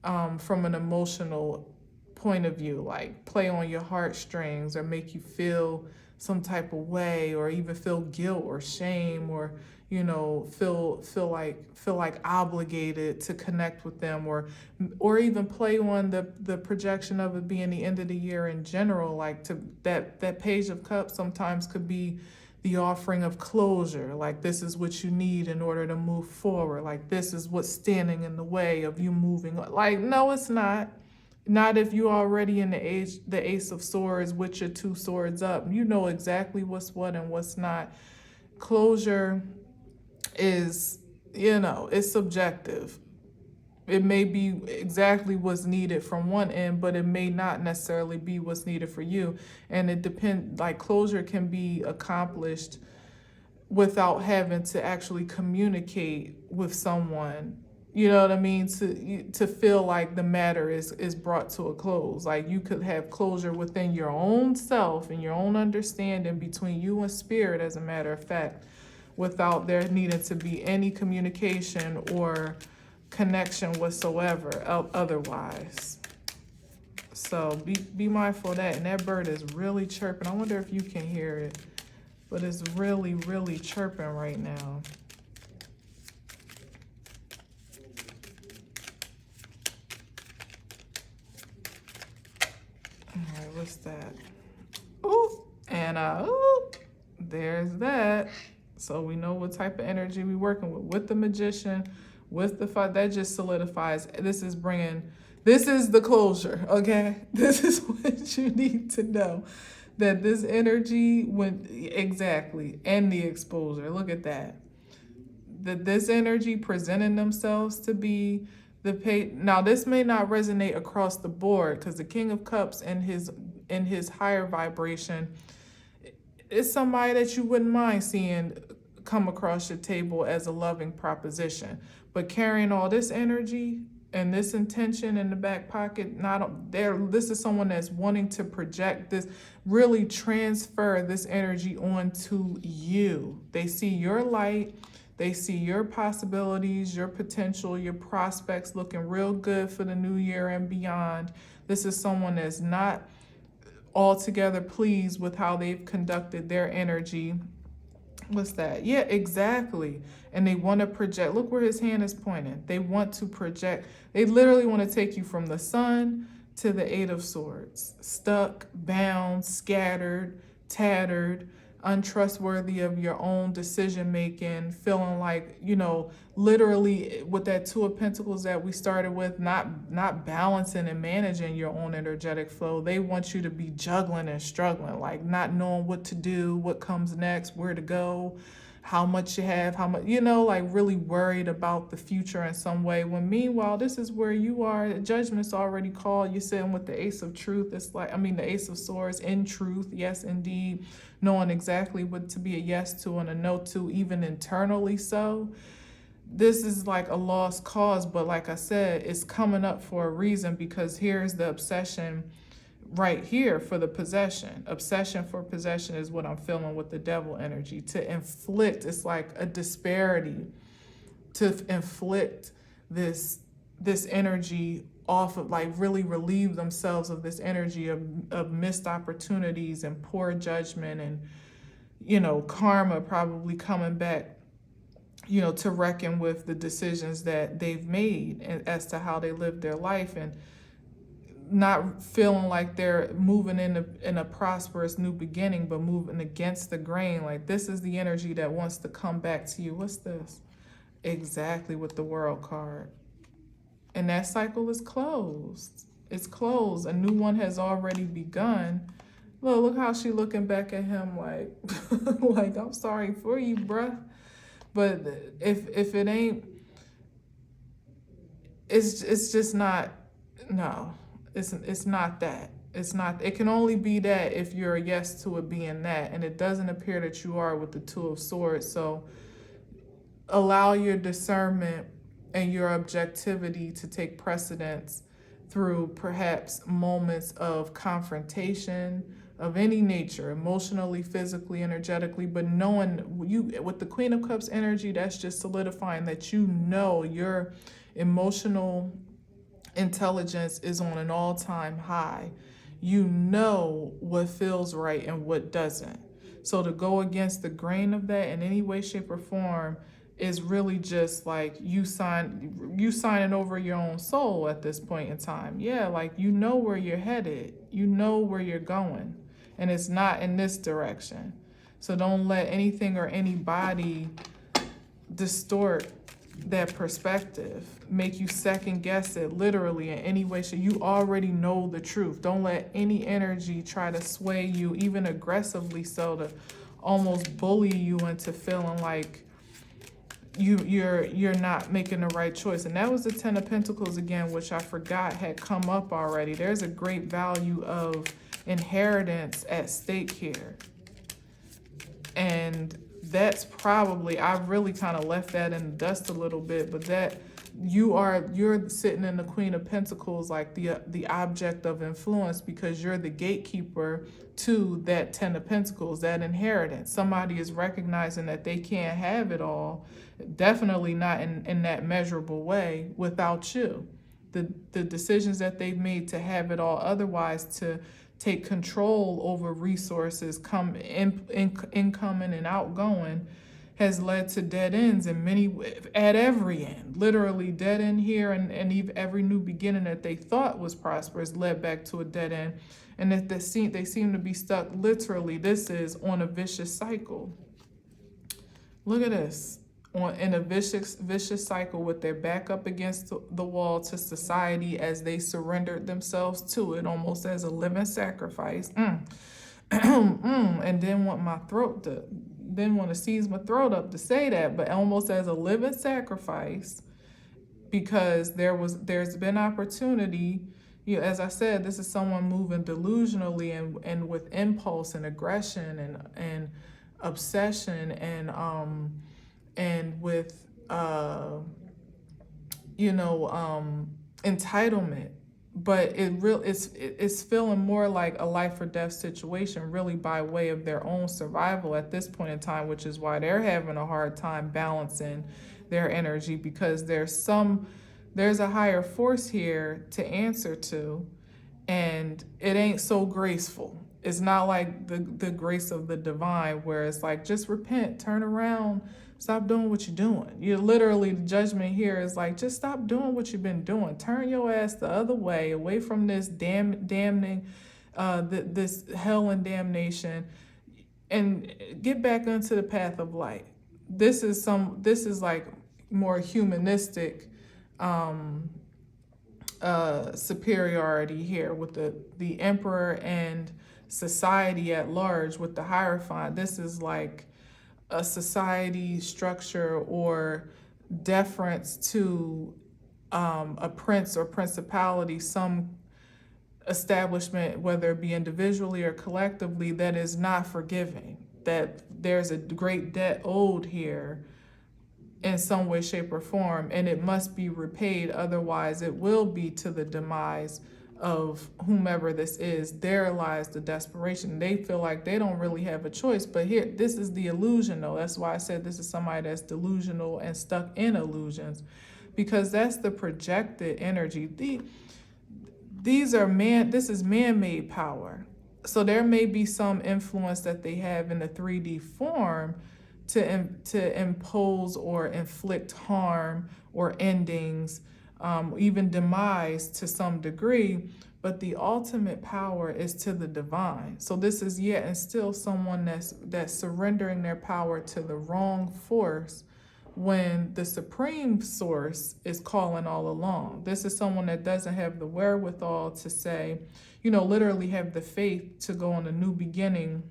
from an emotional point of view, like play on your heartstrings or make you feel some type of way, or even feel guilt or shame, or feel like obligated to connect with them, or even play on the projection of it being the end of the year in general. Like that Page of Cups sometimes could be the offering of closure, like this is what you need in order to move forward, like this is what's standing in the way of you moving on. Like, no, it's not if you're already in the Ace of Swords with your two swords up. You know exactly what's what and what's not. Closure is, it's subjective. It may be exactly what's needed from one end, but it may not necessarily be what's needed for you. And it depends, like closure can be accomplished without having to actually communicate with someone. You know what I mean? To feel like the matter is brought to a close. Like you could have closure within your own self and your own understanding between you and spirit, as a matter of fact, without there needing to be any communication or connection whatsoever otherwise. So be mindful of that. And that bird is really chirping. I wonder if you can hear it, but it's really, really chirping right now. All right, what's that? Ooh, and ooh, there's that. So we know what type of energy we working with the magician, with the fight. That just solidifies. This is the closure, okay? This is what you need to know. That this energy went exactly, and the exposure. Look at that. That this energy presenting themselves to be the pay. Now this may not resonate across the board because the King of Cups in his higher vibration is somebody that you wouldn't mind seeing come across your table as a loving proposition. But carrying all this energy and this intention in the back pocket, not there. This is someone that's wanting to project this, really transfer this energy onto you. They see your light. They see your possibilities, your potential, your prospects looking real good for the new year and beyond. This is someone that's not altogether pleased with how they've conducted their energy. What's that? Yeah, exactly. And they want to project. Look where his hand is pointing. They want to project. They literally want to take you from the Sun to the Eight of Swords. Stuck, bound, scattered, tattered, untrustworthy of your own decision making, feeling like, literally with that Two of Pentacles that we started with, not balancing and managing your own energetic flow. They want you to be juggling and struggling, like not knowing what to do, what comes next, where to go, how much you have, how much, like really worried about the future in some way. When meanwhile, this is where you are. Judgment's already called. You're sitting with the Ace of Truth. It's like, the Ace of Swords in truth. Yes, indeed. Knowing exactly what to be a yes to and a no to, even internally so. This is like a lost cause, but like I said, it's coming up for a reason because here's the obsession right here for the possession. Obsession for possession is what I'm feeling with the devil energy. To inflict, it's like a disparity. To inflict this energy off of, like really relieve themselves of this energy of missed opportunities and poor judgment and, karma probably coming back, to reckon with the decisions that they've made and as to how they live their life and not feeling like they're moving in a prosperous new beginning, but moving against the grain. Like this is the energy that wants to come back to you. What's this? Exactly with the World card. And that cycle is closed. It's closed. A new one has already begun. Look how she looking back at him like, like, I'm sorry for you, bruh. But if it ain't, it's just not, no. It's not that. It's not. It can only be that if you're a yes to it being that, and it doesn't appear that you are with the Two of Swords. So allow your discernment and your objectivity to take precedence through perhaps moments of confrontation of any nature, emotionally, physically, energetically, but knowing you with the Queen of Cups energy, that's just solidifying that your emotional intelligence is on an all-time high. You know what feels right and what doesn't. So to go against the grain of that in any way, shape, or form is really just like you signing over your own soul at this point in time. Yeah, like you know where you're headed. You know where you're going. And it's not in this direction. So don't let anything or anybody distort that perspective, make you second guess it literally in any way. So you already know the truth. Don't let any energy try to sway you, even aggressively so, to almost bully you into feeling like you're not making the right choice. And that was the Ten of Pentacles again, which I forgot had come up already. There's a great value of inheritance at stake here. And that's probably, I've really kind of left that in the dust a little bit, but that you're sitting in the Queen of Pentacles, like the object of influence, because you're the gatekeeper to that Ten of Pentacles, that inheritance. Somebody is recognizing that they can't have it all, definitely not in that measurable way, without you. The decisions that they've made to have it all otherwise, to take control over resources, incoming and outgoing, has led to dead ends in at every end. Literally dead end here, and even every new beginning that they thought was prosperous led back to a dead end. And that they seem to be stuck literally. This is on a vicious cycle. Look at this. In a vicious cycle with their back up against the wall to society as they surrendered themselves to it, almost as a living sacrifice. And then want to seize my throat up to say that, but almost as a living sacrifice, because there's been opportunity. As I said, this is someone moving delusionally and with impulse and aggression and obsession and with entitlement. But it's feeling more like a life or death situation, really by way of their own survival at this point in time, which is why they're having a hard time balancing their energy, because there's a higher force here to answer to, and it ain't so graceful. It's not like the grace of the divine, where it's like, just repent, turn around, stop doing what you're doing. You're literally, the judgment here is like, just stop doing what you've been doing. Turn your ass the other way, away from this damning, this hell and damnation, and get back onto the path of light. This is like more humanistic superiority here with the emperor and society at large with the Hierophant. This is like a society structure or deference to a prince or principality, some establishment, whether it be individually or collectively, that is not forgiving, that there's a great debt owed here in some way, shape, or form, and it must be repaid. Otherwise, it will be to the demise of whomever this is. There lies the desperation. They feel like they don't really have a choice. But here, this is the illusion, though. That's why I said this is somebody that's delusional and stuck in illusions, because that's the projected energy. This is man-made power. So there may be some influence that they have in the 3D form to impose or inflict harm or endings, even demise to some degree, but the ultimate power is to the divine. So this is yet and still someone that's surrendering their power to the wrong force when the supreme source is calling all along. This is someone that doesn't have the wherewithal to say, literally have the faith to go on a new beginning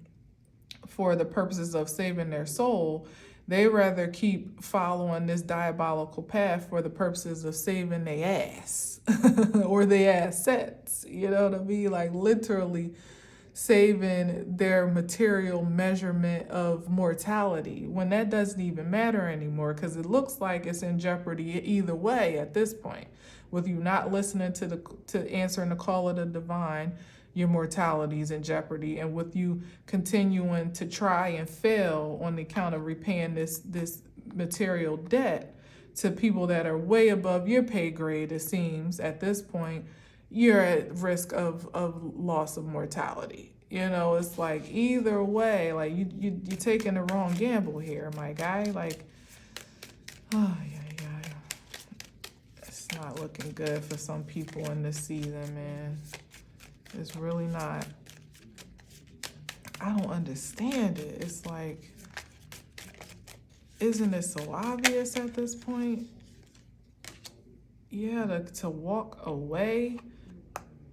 for the purposes of saving their soul. They rather keep following this diabolical path for the purposes of saving their ass or their assets. You know what I mean? Like literally saving their material measurement of mortality, when that doesn't even matter anymore, because it looks like it's in jeopardy either way at this point. With you not listening to answering the call of the divine, your mortality is in jeopardy, and with you continuing to try and fail on the account of repaying this material debt to people that are way above your pay grade, it seems at this point, you're at risk of loss of mortality. It's like either way, like you're taking the wrong gamble here, my guy. Like, oh yeah. It's not looking good for some people in this season, man. It's really not. I don't understand it. It's like, isn't it so obvious at this point? Yeah, to walk away.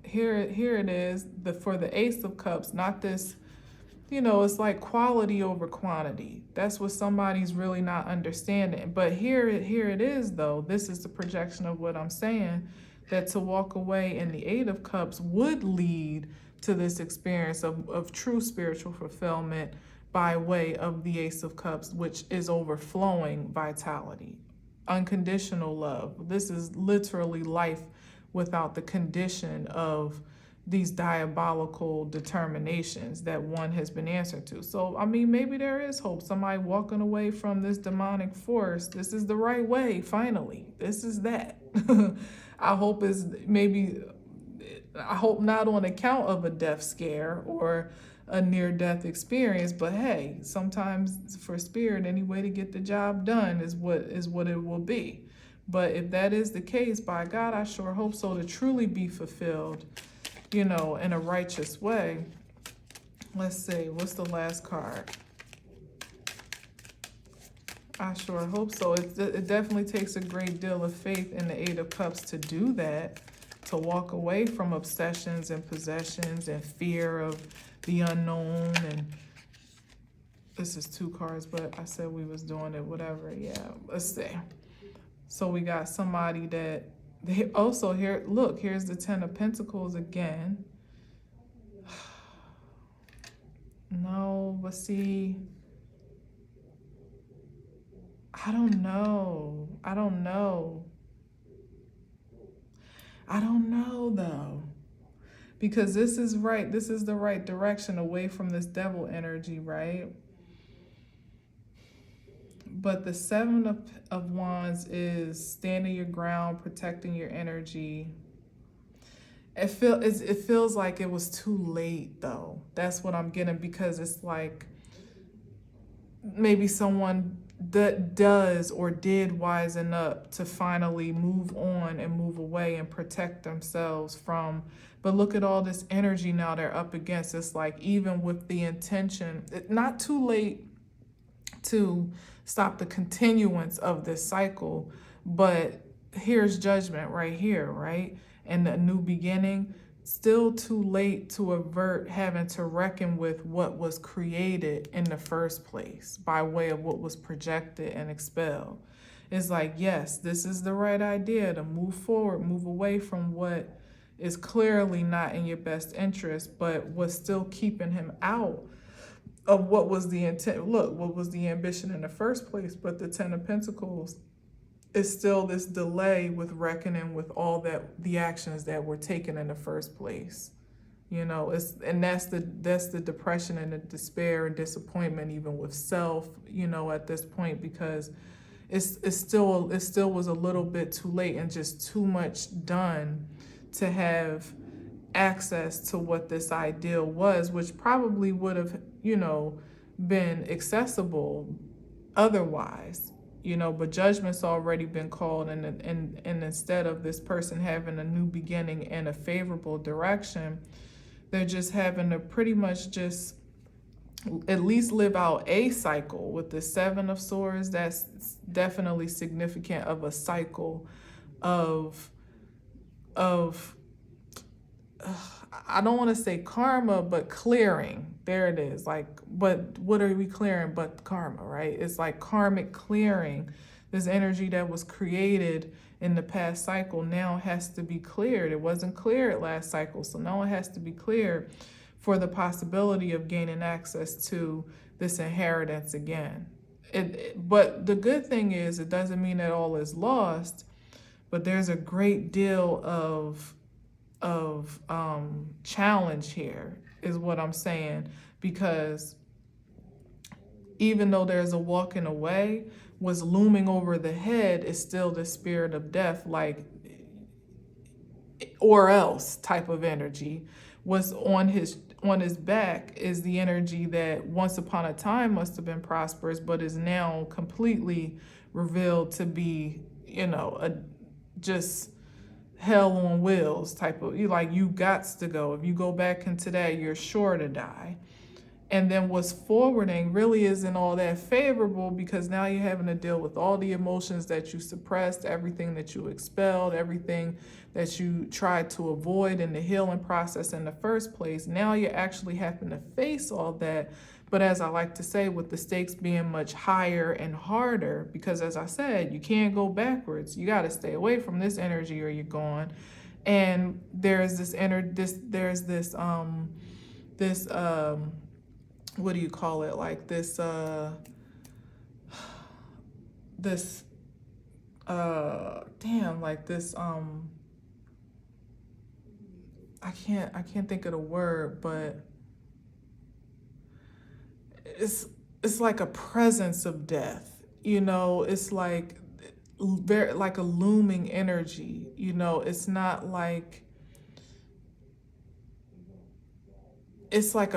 Here it is. For the Ace of Cups, not this. It's like quality over quantity. That's what somebody's really not understanding. But here it is, though. This is the projection of what I'm saying. That to walk away in the Eight of Cups would lead to this experience of true spiritual fulfillment by way of the Ace of Cups, which is overflowing vitality, unconditional love. This is literally life without the condition of these diabolical determinations that one has been answered to. So, I mean, maybe there is hope. Somebody walking away from this demonic force. This is the right way, finally. This is that. I hope not on account of a death scare or a near-death experience, but hey, sometimes for spirit, any way to get the job done is what it will be. But if that is the case, by God, I sure hope so, to truly be fulfilled, in a righteous way. Let's see, what's the last card? I sure hope so. It definitely takes a great deal of faith in the Eight of Cups to do that, to walk away from obsessions and possessions and fear of the unknown. And this is 2 cards, but I said we was doing it, whatever. Yeah, let's see. So we got somebody that they also here. Look, here's the 10 of Pentacles again. No, but see, I don't know. I don't know though. Because this is right. This is the right direction away from this devil energy, right? But the 7 of Wands is standing your ground, protecting your energy. It feels like it was too late though. That's what I'm getting, because it's like maybe someone that does or did wisen up to finally move on and move away and protect themselves from. But look at all this energy now they're up against. It's like, even with the intention, not too late to stop the continuance of this cycle, but here's judgment right here, right? And a new beginning. Still too late to avert having to reckon with what was created in the first place by way of what was projected and expelled. It's like, yes, this is the right idea to move forward, move away from what is clearly not in your best interest, but was still keeping him out of what was the intent. Look, what was the ambition in the first place? But the 10 of Pentacles is still this delay with reckoning with all that the actions that were taken in the first place. And that's the depression and the despair and disappointment, even with self, at this point, because it still was a little bit too late and just too much done to have access to what this ideal was, which probably would have, been accessible otherwise. But judgment's already been called, and instead of this person having a new beginning and a favorable direction, they're just having to pretty much just at least live out a cycle. With the 7 of Swords, that's definitely significant of a cycle of I don't want to say karma, but clearing. There it is. Like, but what are we clearing but karma, right? It's like karmic clearing. This energy that was created in the past cycle now has to be cleared. It wasn't cleared last cycle, so now it has to be cleared for the possibility of gaining access to this inheritance again. But the good thing is, it doesn't mean that all is lost, but there's a great deal of challenge here, is what I'm saying, because even though there's a walking away, what's looming over the head is still the spirit of death, like, or else type of energy. What's on his back is the energy that once upon a time must have been prosperous, but is now completely revealed to be, just hell on wheels type of, you gots to go. If you go back into that, you're sure to die. And then what's forwarding really isn't all that favorable, because now you're having to deal with all the emotions that you suppressed, everything that you expelled, everything that you tried to avoid in the healing process in the first place. Now you're actually having to face all that. But as I like to say, with the stakes being much higher and harder, because as I said, you can't go backwards. You got to stay away from this energy or you're gone. And there's this what do you call it? Like this I can't think of the word, but it's like a presence of death, it's like very like a looming energy, it's not like it's like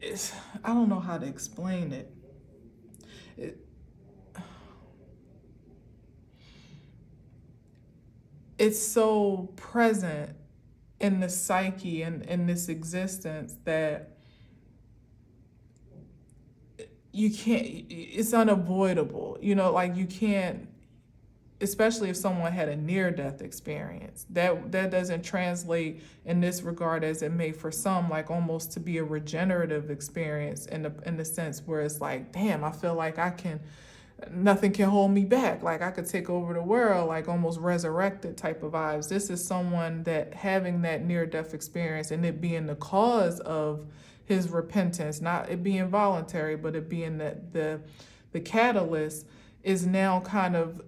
it's, I don't know how to explain it. it it's so present in the psyche and in this existence that you can't, it's unavoidable, like you can't, especially if someone had a near-death experience. That doesn't translate in this regard as it may for some, like almost to be a regenerative experience in the sense where it's like, damn, I feel like nothing can hold me back. Like I could take over the world, like almost resurrected type of vibes. This is someone that having that near-death experience and it being the cause of his repentance, not it being voluntary, but it being the catalyst is now kind of,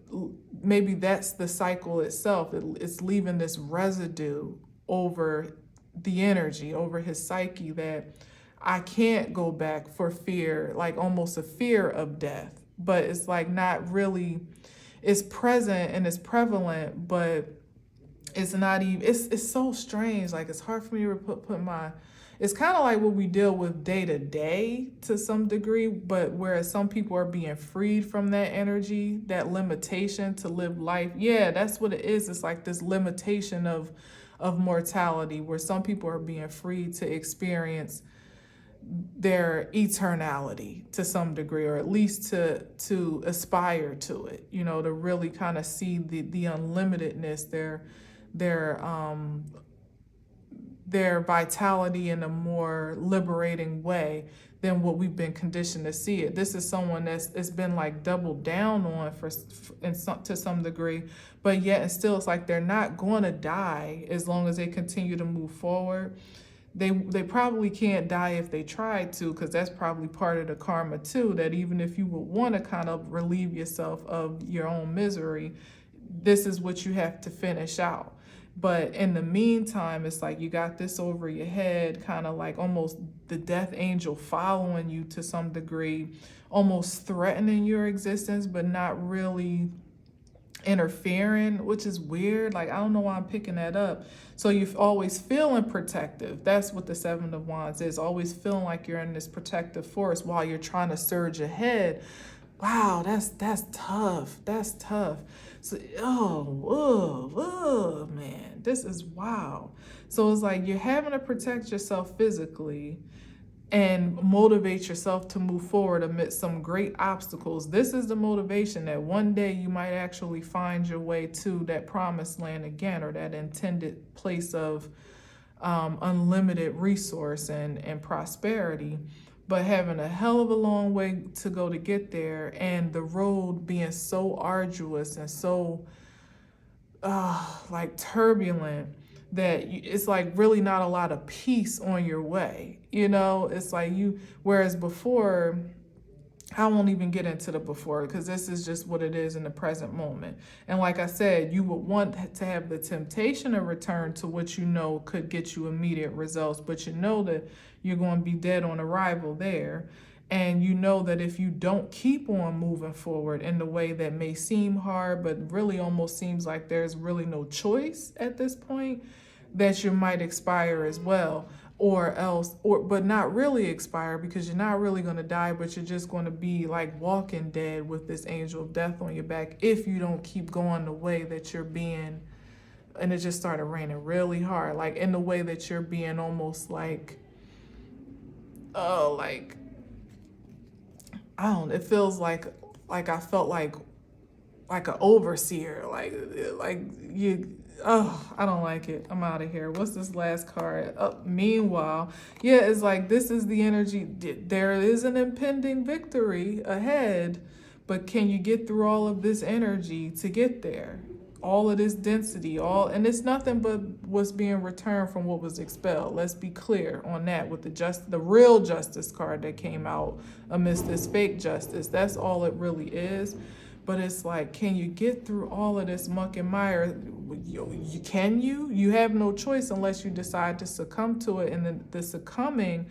maybe that's the cycle itself. It's leaving this residue over the energy, over his psyche, that I can't go back for fear, like almost a fear of death. But it's like not really, it's present and it's prevalent, but it's not even, it's so strange. Like it's hard for me to put my, it's kind of like what we deal with day to day to some degree, but whereas some people are being freed from that energy, that limitation to live life. Yeah, that's what it is. It's like this limitation of mortality, where some people are being freed to experience their eternality to some degree, or at least to aspire to it, to really kind of see the unlimitedness, their vitality in a more liberating way than what we've been conditioned to see it. This is someone it's been like doubled down on to some degree, but yet and still it's like they're not going to die as long as they continue to move forward. They probably can't die if they tried to, because that's probably part of the karma too, that even if you would want to kind of relieve yourself of your own misery, this is what you have to finish out. But in the meantime, it's like you got this over your head, kind of like almost the death angel following you to some degree, almost threatening your existence, but not really interfering, which is weird. Like, I don't know why I'm picking that up. So you're always feeling protective. That's what the Seven of Wands is, always feeling like you're in this protective force while you're trying to surge ahead. Wow, that's tough. That's tough. So, man, this is wow. So it's like you're having to protect yourself physically and motivate yourself to move forward amidst some great obstacles. This is the motivation that one day you might actually find your way to that promised land again, or that intended place of unlimited resource and prosperity. But having a hell of a long way to go to get there, and the road being so arduous and so like turbulent, that it's like really not a lot of peace on your way. It's like whereas before, I won't even get into the before, because this is just what it is in the present moment. And like I said, you would want to have the temptation to return to what could get you immediate results, but that you're going to be dead on arrival there. And that if you don't keep on moving forward in the way that may seem hard, but really almost seems like there's really no choice at this point, that you might expire as well. But not really expire, because you're not really going to die, but you're just going to be like walking dead with this angel of death on your back if you don't keep going the way that you're being. And it just started raining really hard, like in the way that you're being almost like, it feels like I felt like an overseer, like you. Oh, I don't like it. I'm out of here. What's this last card? Meanwhile, yeah, it's like this is the energy. There is an impending victory ahead, but can you get through all of this energy to get there? All of this density, and it's nothing but what's being returned from what was expelled. Let's be clear on that with the real justice card that came out amidst this fake justice. That's all it really is. But it's like, can you get through all of this muck and mire? You have no choice unless you decide to succumb to it. And then the succumbing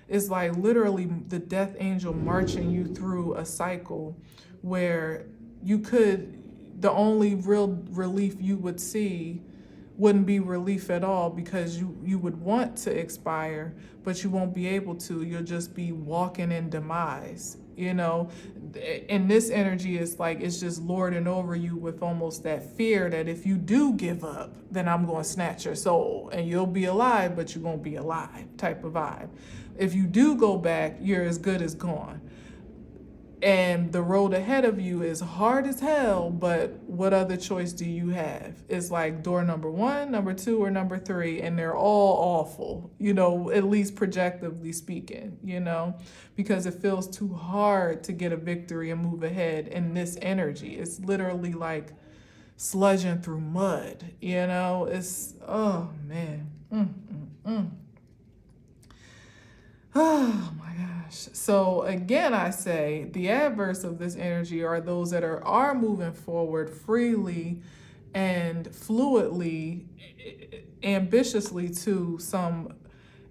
is like literally the death angel marching you through a cycle where the only real relief you would see wouldn't be relief at all, because you would want to expire, but you won't be able to. You'll just be walking in demise, you know. And this energy is like, it's just lording over you with almost that fear that if you do give up, then I'm going to snatch your soul and you'll be alive, but you won't be alive type of vibe. If you do go back, you're as good as gone. And the road ahead of you is hard as hell, but what other choice do you have? It's like door number 1, number 2, or number 3, and they're all awful, you know, at least projectively speaking, you know, because it feels too hard to get a victory and move ahead in this energy. It's literally like sludging through mud, you know. It's, oh man. Oh my gosh. So again, I say the adverse of this energy are those that are moving forward freely and fluidly, ambitiously to some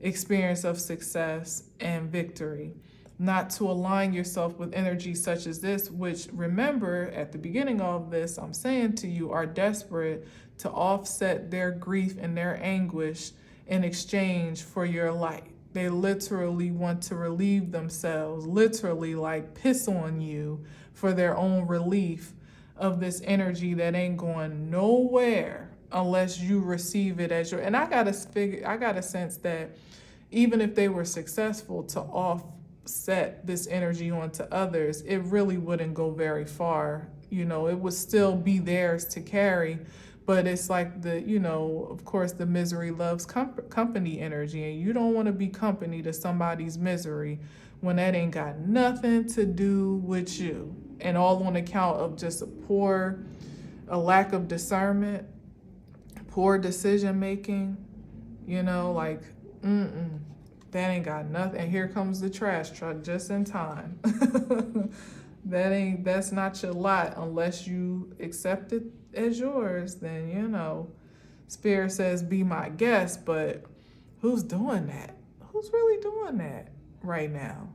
experience of success and victory. Not to align yourself with energy such as this, which, remember, at the beginning of this, I'm saying to you, are desperate to offset their grief and their anguish in exchange for your light. They literally want to relieve themselves, literally like piss on you for their own relief of this energy that ain't going nowhere unless you receive it as your. And I got a sense that even if they were successful to offset this energy onto others, it really wouldn't go very far. You know, it would still be theirs to carry. But it's like the, you know, of course, the misery loves company energy, and you don't want to be company to somebody's misery when that ain't got nothing to do with you, and all on account of just a lack of discernment, poor decision making, you know, like, that ain't got nothing. And here comes the trash truck just in time. That's not your lot unless you accept it as yours. Then, you know, Spirit says be my guest, but who's doing that? Who's really doing that right now?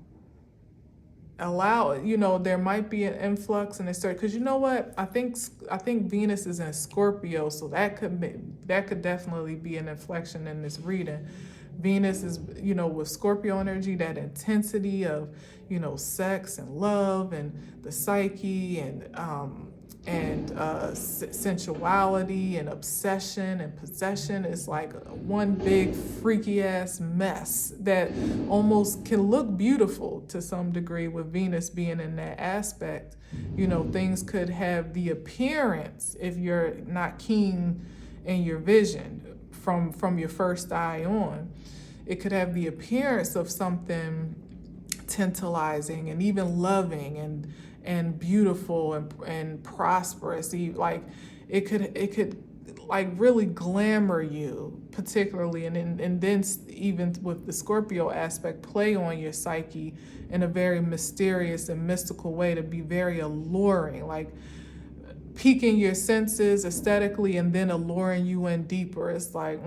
Allow, you know, there might be an influx and a start, because you know what, I think Venus is in Scorpio, so that could definitely be an inflection in this reading. Venus is, you know, with Scorpio energy, that intensity of, you know, sex and love and the psyche and sensuality and obsession and possession. Is like one big freaky ass mess that almost can look beautiful to some degree. With Venus being in that aspect, you know, things could have the appearance, if you're not keen in your vision from your first eye on, it could have the appearance of something tantalizing and even loving and beautiful and prosperous. Like it could like really glamour you, particularly, and then even with the Scorpio aspect, play on your psyche in a very mysterious and mystical way to be very alluring, like piquing your senses aesthetically and then alluring you in deeper. It's like,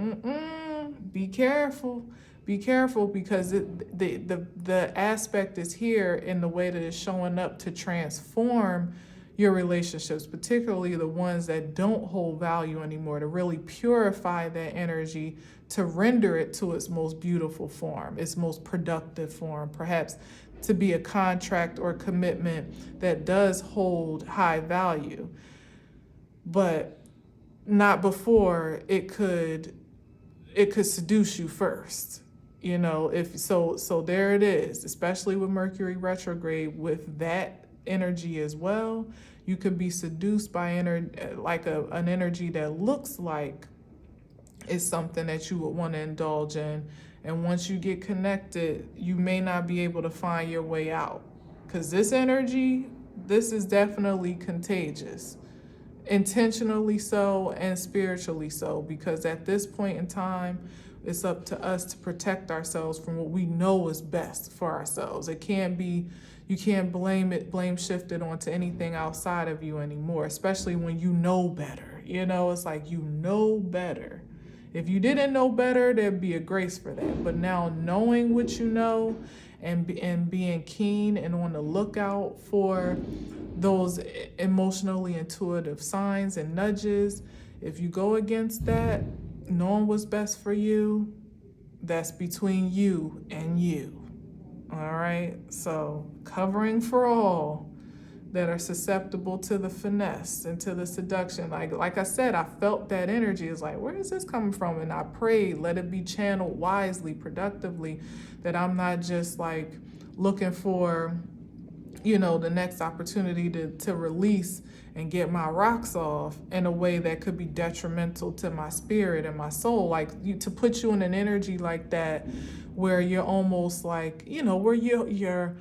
be careful. Be careful, because the aspect is here in the way that it's showing up to transform your relationships, particularly the ones that don't hold value anymore, to really purify that energy, to render it to its most beautiful form, its most productive form, perhaps to be a contract or commitment that does hold high value, but not before it could seduce you first. You know, if so there it is, especially with Mercury retrograde, with that energy as well. You could be seduced by an energy that looks like it's something that you would want to indulge in. And once you get connected, you may not be able to find your way out, because this is definitely contagious, intentionally so and spiritually so, because at this point in time, it's up to us to protect ourselves from what we know is best for ourselves. It can't be, you can't blame shift it onto anything outside of you anymore, especially when you know better. You know, it's like, you know better. If you didn't know better, there'd be a grace for that. But now knowing what you know and being keen and on the lookout for those emotionally intuitive signs and nudges If you go against that, knowing what's best for you, that's between you and you. All right? So, covering for all that are susceptible to the finesse and to the seduction. Like I said, I felt that energy. It's like, where is this coming from? And I prayed, let it be channeled wisely, productively, that I'm not just like looking for, the next opportunity to release and get my rocks off in a way that could be detrimental to my spirit and my soul. Like to put you in an energy like that where you're almost like, where you're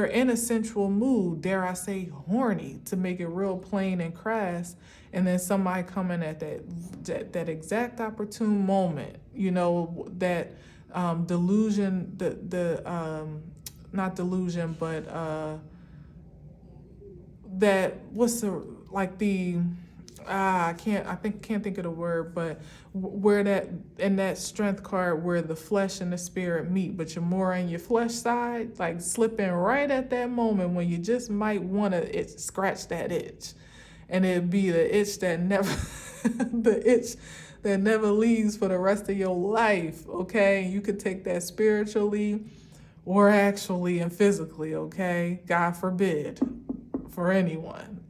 in a sensual mood, dare I say horny, to make it real plain and crass, and then somebody coming at that exact opportune moment, that delusion, the not delusion, but that what's the like the I can't think of the word, but where that in that strength card where the flesh and the spirit meet, but you're more on your flesh side, like slipping right at that moment when you just might want to scratch that itch, and it'd be the itch that never the itch that never leaves for the rest of your life. Okay, you could take that spiritually or actually and physically. Okay, God forbid for anyone,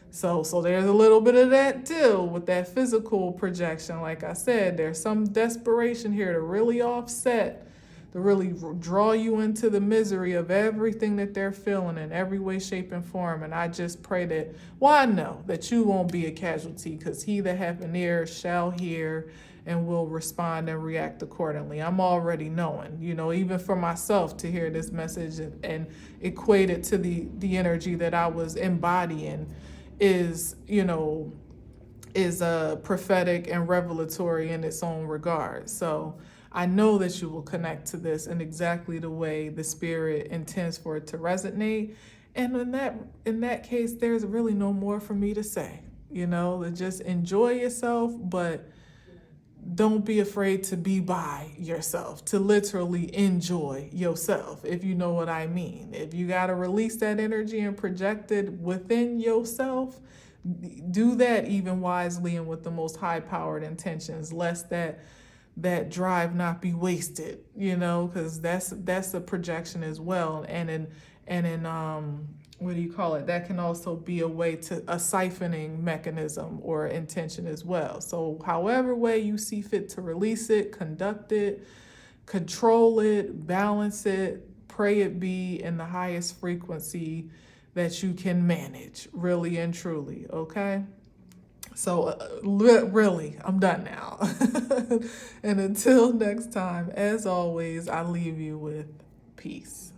So there's a little bit of that too with that physical projection. Like I said, there's some desperation here to really offset, to really draw you into the misery of everything that they're feeling in every way, shape, and form. And I just pray that, I know that you won't be a casualty, because he that hath an ear shall hear and will respond and react accordingly. I'm already knowing, even for myself to hear this message and equate it to the energy that I was embodying is prophetic and revelatory in its own regard. So I know that you will connect to this in exactly the way the spirit intends for it to resonate. And in that case, there's really no more for me to say, to just enjoy yourself, but don't be afraid to be by yourself, to literally enjoy yourself, if you know what I mean. If you got to release that energy and project it within yourself, do that even wisely and with the most high-powered intentions, lest that drive not be wasted, because that's a projection as well. And in what do you call it? That can also be a way to a siphoning mechanism or intention as well. So however way you see fit to release it, conduct it, control it, balance it, pray it be in the highest frequency that you can manage, really and truly, okay? So really, I'm done now. And until next time, as always, I leave you with peace.